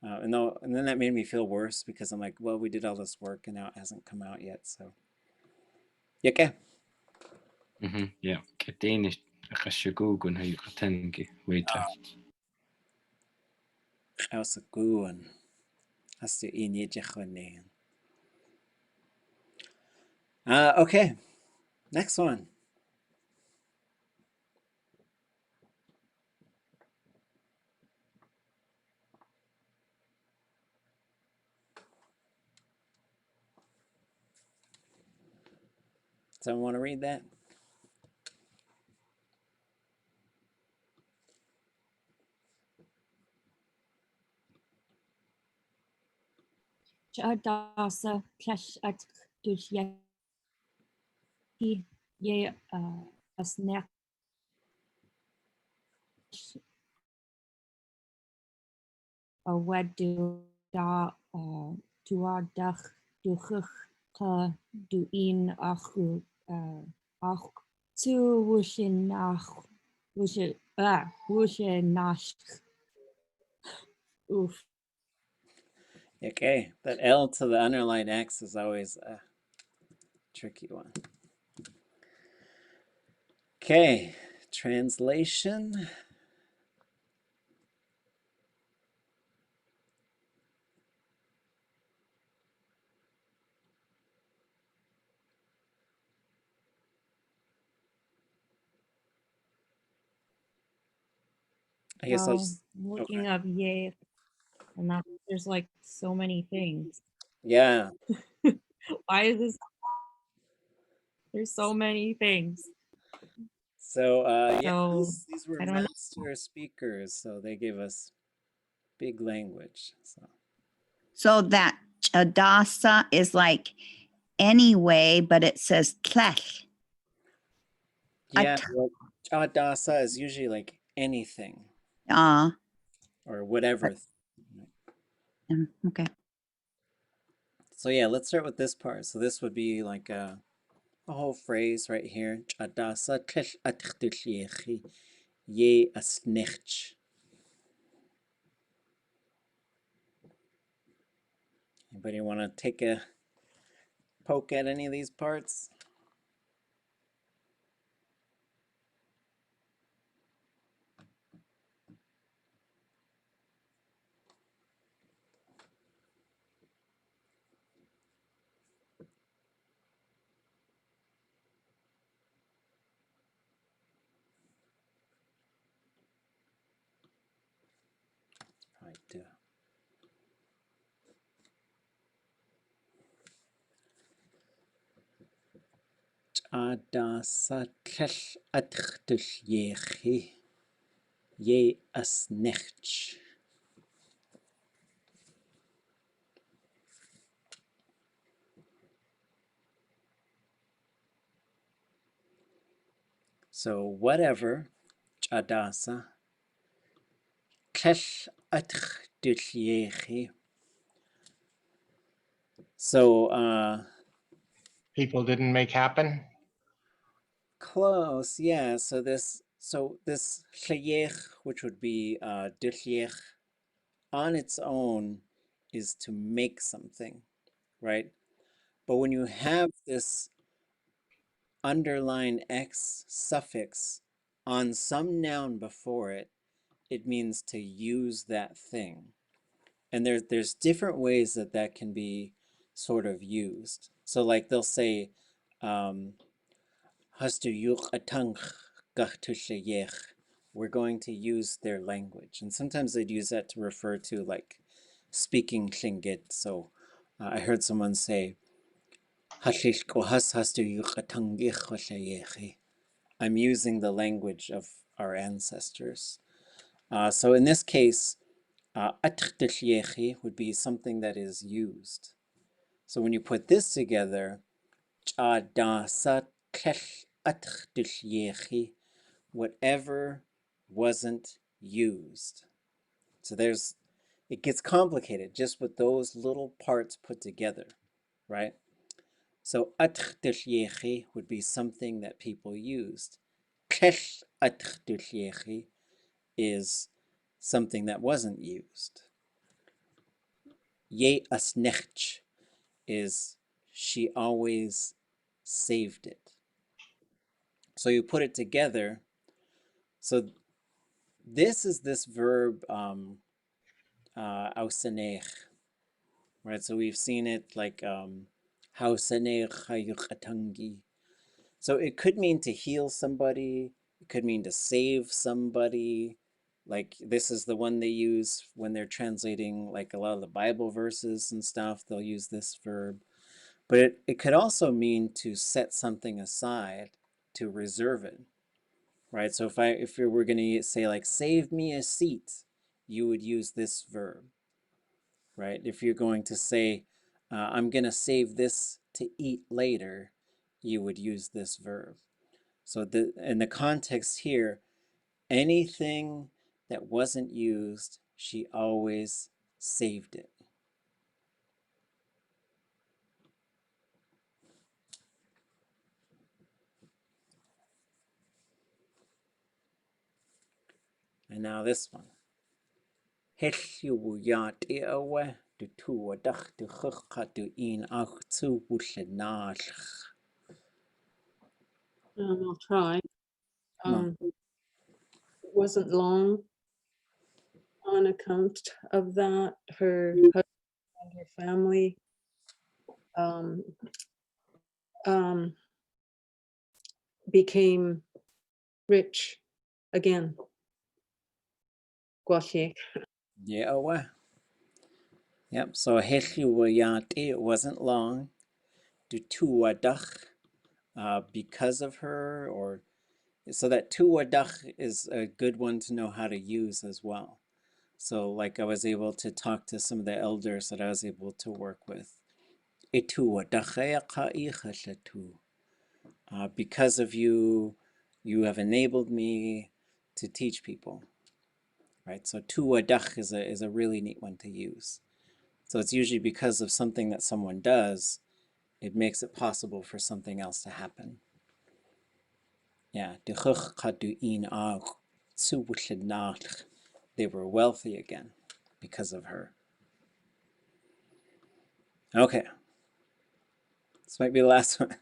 and then that made me feel worse because I'm like, well, we did all this work and now it hasn't come out yet. So, okay. Yeah. Danish. Okay, next one. Someone want to read that? Dasa clash at Yéil asneach a wedu da tuadach duchuch ka duin achu ach tu wushin nach wushin nash. Oof. Okay, that L to the underlined X is always a tricky one. Okay, translation. I guess I'll just, looking up Yéil, and there's like so many things. Yeah. Why is this? There's so many things. So yeah, So, these were I don't know. master speakers, so they gave us big language. So that Adasa is like anyway, but it says tlech. Yeah, well, Adasa is usually like anything or whatever. Okay. So yeah, let's start with this part. So this would be like a whole phrase right here. Adasa tlech atchtuliechi ye asnech. Anybody want to take a poke at any of these parts? Probably do. Adasa tlech atchtuliechi ye asnech. So whatever, Adasa, so People didn't make happen. close, yeah. So this lleyech, which would be dillech, on its own is to make something, right? But when you have this underline X suffix on some noun before it, it means to use that thing. And there's different ways that can be sort of used. So like they'll say, we're going to use their language. And sometimes they'd use that to refer to like speaking Tlingit. So I heard someone say, I'm using the language of our ancestors. So in this case, would be something that is used. So when you put this together, whatever wasn't used. So it gets complicated just with those little parts put together, right? So would be something that people used. Is something that wasn't used. Yéil is she always saved it. So you put it together. So this is this verb ausaneech, right? So we've seen it like hausaneech hayuchatangi. So it could mean to heal somebody. It could mean to save somebody. Like this is the one they use when they're translating like a lot of the Bible verses and stuff. They'll use this verb. But it could also mean to set something aside, to reserve it, right? So if we were going to say like, save me a seat, you would use this verb, right? If you're going to say, I'm going to save this to eat later, you would use this verb. So in the context here, anything that wasn't used, she always saved it. And now this one. I'll try. It wasn't long on account of that. Her husband and her family became rich again. Guaxie. Yeah. Yep, so it wasn't long. Because of her, or so that tuwadach is a good one to know how to use as well. So like I was able to talk to some of the elders that I was able to work with. Because of you, you have enabled me to teach people, right? So tuwadach is a really neat one to use. So it's usually because of something that someone does, it makes it possible for something else to happen. Yeah, they were wealthy again because of her. Okay, this might be the last one.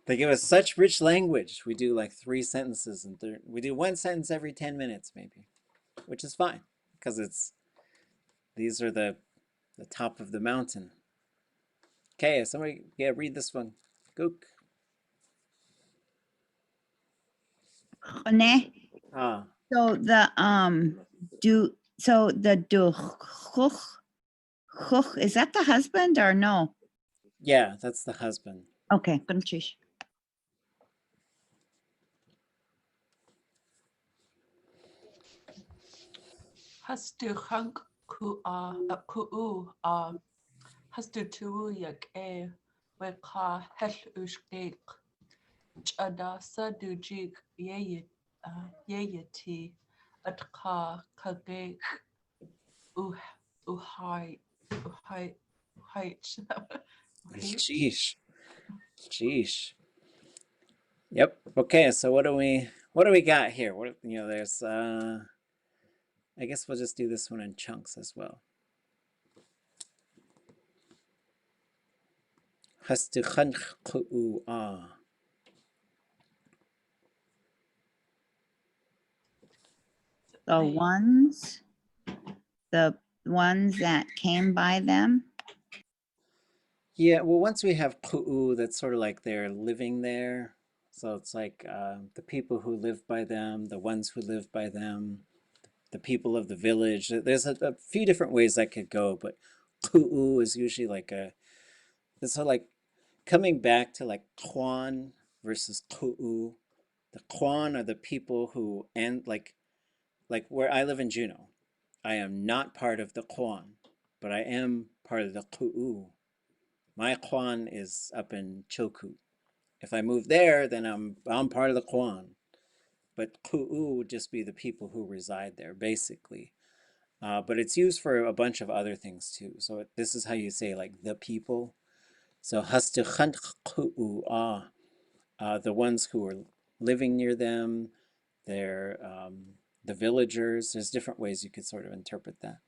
They give us such rich language. We do like 3 sentences and we do 1 sentence every 10 minutes maybe, which is fine because these are the top of the mountain. Okay, somebody read this one. Gook. So the is that the husband or no? Yeah, that's the husband. Okay, Kunchish. Hastu hank ku hastu tu yak weka hel ushkek chada sadujik yeyeti atka kagek uhai. Sheesh. Yep. Okay, so what do we got here? There's I guess we'll just do this one in chunks as well. The ones that came by them. Yeah, well, once we have ku'u, that's sort of like they're living there. So it's like the people who live by them, the ones who live by them, the people of the village. There's a few different ways that could go, but ku'u is usually like so like coming back to like kwan versus ku'u. The kwan are the people who, and like where I live in Juneau, I am not part of the kwan, but I am part of the ku'u. My kwan is up in Chilkoot. If I move there, then I'm part of the kwan. But ku'u would just be the people who reside there, basically. But it's used for a bunch of other things too. So this is how you say like the people. So hastuchant ku'u the ones who are living near them, they're the villagers. There's different ways you could sort of interpret that.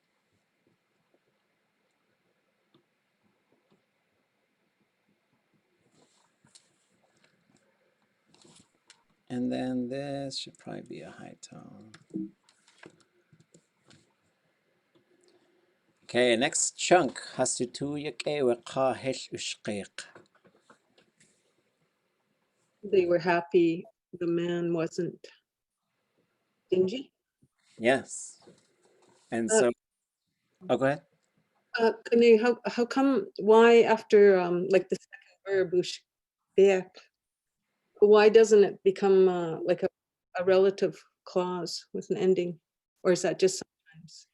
And then this should probably be a high tone. Okay, next chunk. They were happy the man wasn't stingy. Yes. And so, oh, go ahead. Kane, how come, why after like the second verb, ushbeak, why doesn't it become like a relative clause with an ending? Or is that just sometimes?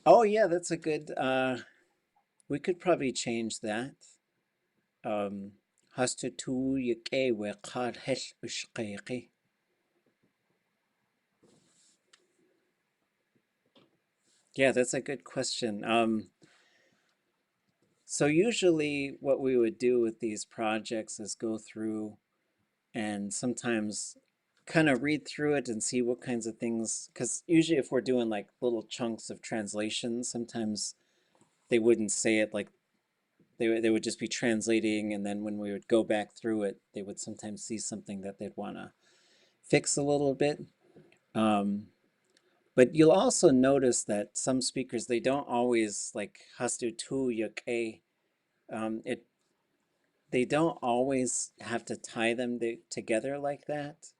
Oh yeah, that's a good, we could probably change that. Yeah, that's a good question. So usually what we would do with these projects is go through and sometimes kind of read through it and see what kinds of things, because usually if we're doing like little chunks of translation, sometimes they wouldn't say it like they would just be translating, and then when we would go back through it, they would sometimes see something that they'd want to fix a little bit. But you'll also notice that some speakers, they don't always like hastu tu yuk a. They don't always have to tie them together like that.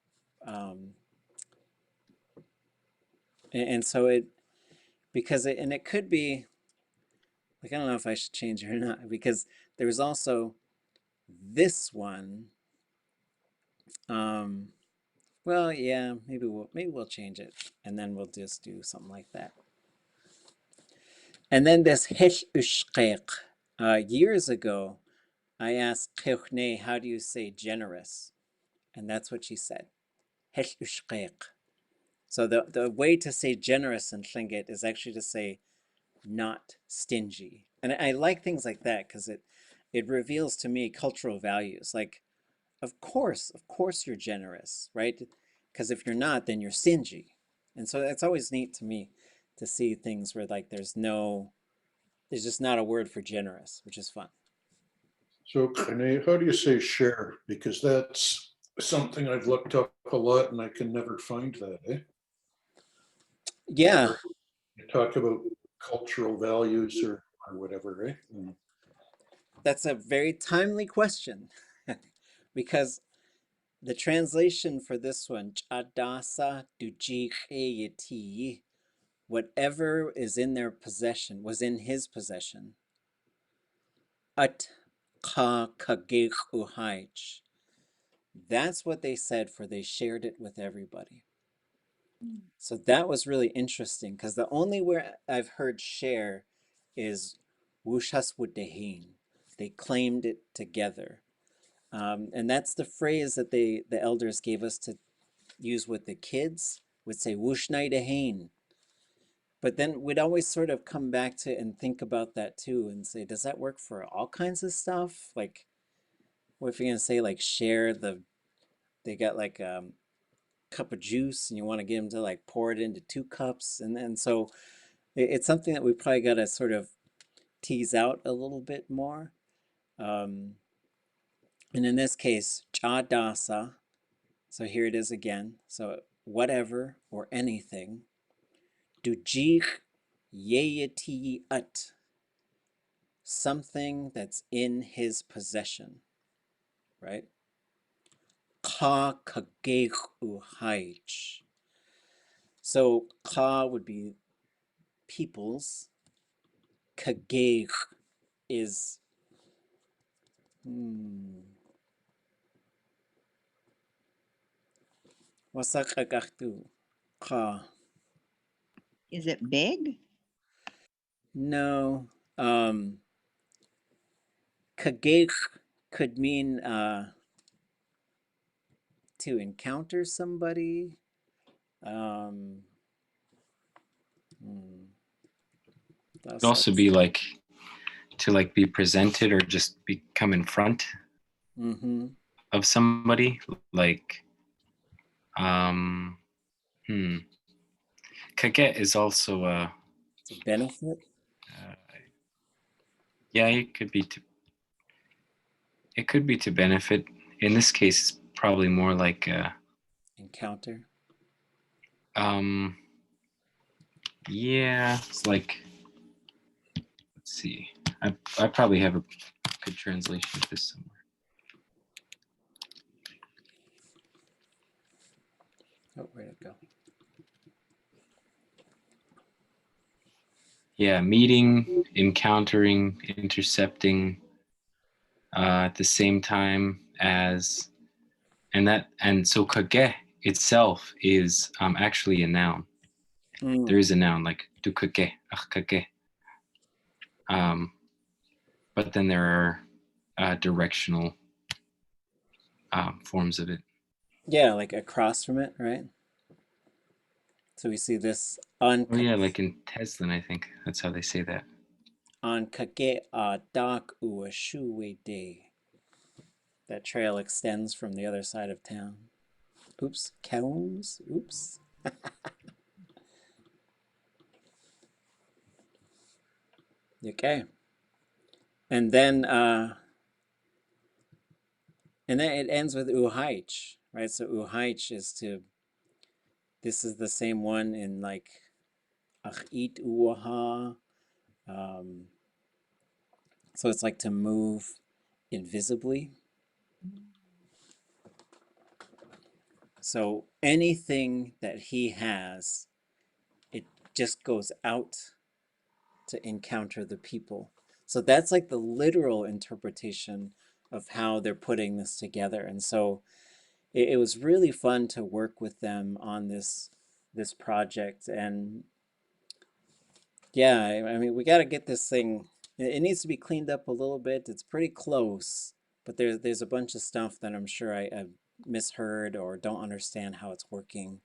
And so it could be like, I don't know if I should change it or not, because there's also this one. Well, yeah, maybe we'll change it, and then we'll just do something like that. And then this hesh ushqeq. Years ago, I asked Kuhaantí, how do you say generous? And that's what she said. Hesh ushqeq. So the way to say generous in Tlingit is actually to say not stingy. And I like things like that because it reveals to me cultural values. Like, of course you're generous, right? Because if you're not, then you're stingy. And so it's always neat to me to see things where like there's just not a word for generous, which is fun. So, Kane, how do you say share? Because that's something I've looked up a lot and I can never find that, eh? Yeah. You talk about cultural values or whatever, eh? That's a very timely question because the translation for this one, ch'adasa dujicheyeti, whatever is in their possession, was in his possession. At ka kagich uhaich. That's what they said, for they shared it with everybody. So that was really interesting, because the only where I've heard share is wushas wudehin. They claimed it together. And that's the phrase that the elders gave us to use with the kids, would say wushnai dehin. But then we'd always sort of come back to and think about that too and say, does that work for all kinds of stuff? Like, what if you're gonna say like share they got like cup of juice and you want to get them to like pour it into 2 cups, and so it's something that we probably got to sort of tease out a little bit more. And in this case, cha dasa. So here it is again. So whatever or anything. Dujich yeyeti at. something that's in his possession, right? Ka kageg uhaich. So ka would be peoples. Kageg is wasakagachtu. Ka. Is it big? No. Kageg could mean to encounter somebody. Could also be like to like be presented or just become in front of somebody. Like, kaget is also it's a benefit. Yeah, it could be to benefit. In this case, it's probably more like encounter. Yeah, it's like, let's see. I probably have a good translation of this somewhere. Oh, where'd it go? Yeah, meeting, encountering, intercepting at the same time as, and so kage itself is actually a noun. There is a noun like du kage, kage. But then there are directional forms of it. Yeah, like across from it, right? So we see this on. Oh yeah, like in Teslin, I think that's how they say that. On kage a dak uashuwe de. That trail extends from the other side of town. Oops, cows. Oops. Okay. And then it ends with uhaich, right? So uhaich is to. This is the same one in like achit uaha. So it's like to move invisibly. So anything that he has, it just goes out to encounter the people. So that's like the literal interpretation of how they're putting this together. And so it was really fun to work with them on this project. And yeah, I mean, we got to get this thing, it needs to be cleaned up a little bit. It's pretty close, but there's a bunch of stuff that I'm sure I've misheard or don't understand how it's working.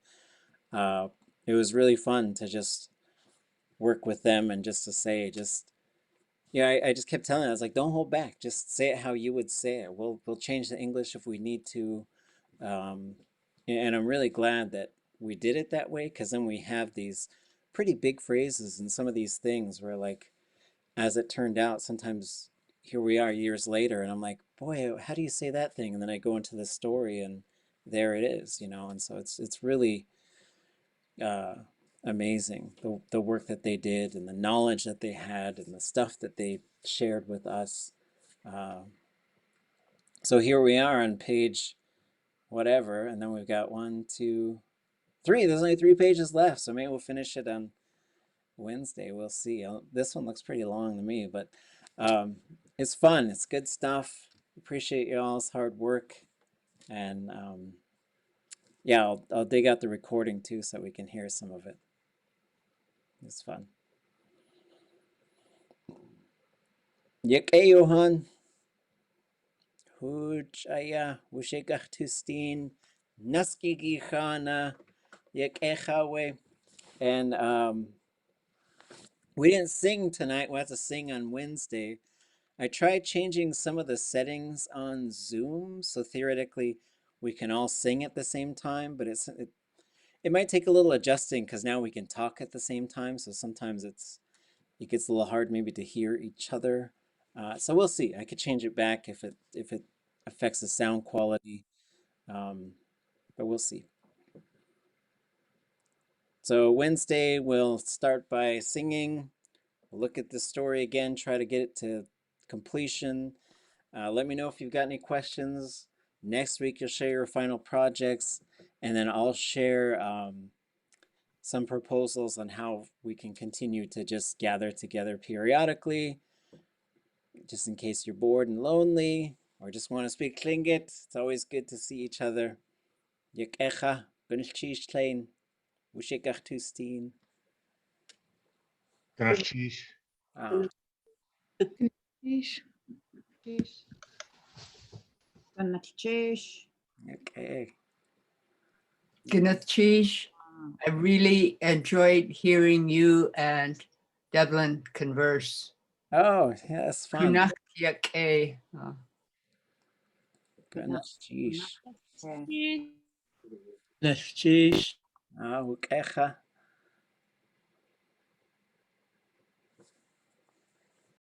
It was really fun to just work with them and just to say, I just kept telling her, I was like, don't hold back. Just say it how you would say it. We'll change the English if we need to. And I'm really glad that we did it that way, because then we have these pretty big phrases and some of these things where, like, as it turned out, sometimes here we are years later and I'm like, boy, how do you say that thing? And then I go into the story and there it is, and so it's really amazing, the work that they did and the knowledge that they had and the stuff that they shared with us. So here we are on page whatever, and then we've got 1, 2, 3. There's only 3 pages left, so maybe we'll finish it on Wednesday. We'll see. This one looks pretty long to me, but it's fun. It's good stuff. Appreciate y'all's hard work, and yeah, I'll dig out the recording too so we can hear some of it. It's fun. Johan. Hujaya Wushekachtustin Naski Gichana Yekechawe. And we didn't sing tonight. We'll have to sing on Wednesday. I tried changing some of the settings on Zoom, so theoretically we can all sing at the same time, but it might take a little adjusting because now we can talk at the same time. So sometimes it gets a little hard maybe to hear each other. So we'll see. I could change it back if it affects the sound quality, but we'll see. So Wednesday we'll start by singing. We'll look at the story again, try to get it to completion. Let me know if you've got any questions. Next week, you'll share your final projects, and then I'll share some proposals on how we can continue to just gather together periodically, just in case you're bored and lonely, or just want to speak Tlingit. It's always good to see each other. Yek echa, gunilchish tlein, wushikach tustin. Gracias. Okay. Kuhaantí, I really enjoyed hearing you and Devlin converse. Oh, yeah, that's fun. Kuhaantí. Gunilchish. Kuhaantí. Gunilchish. Wuk echa.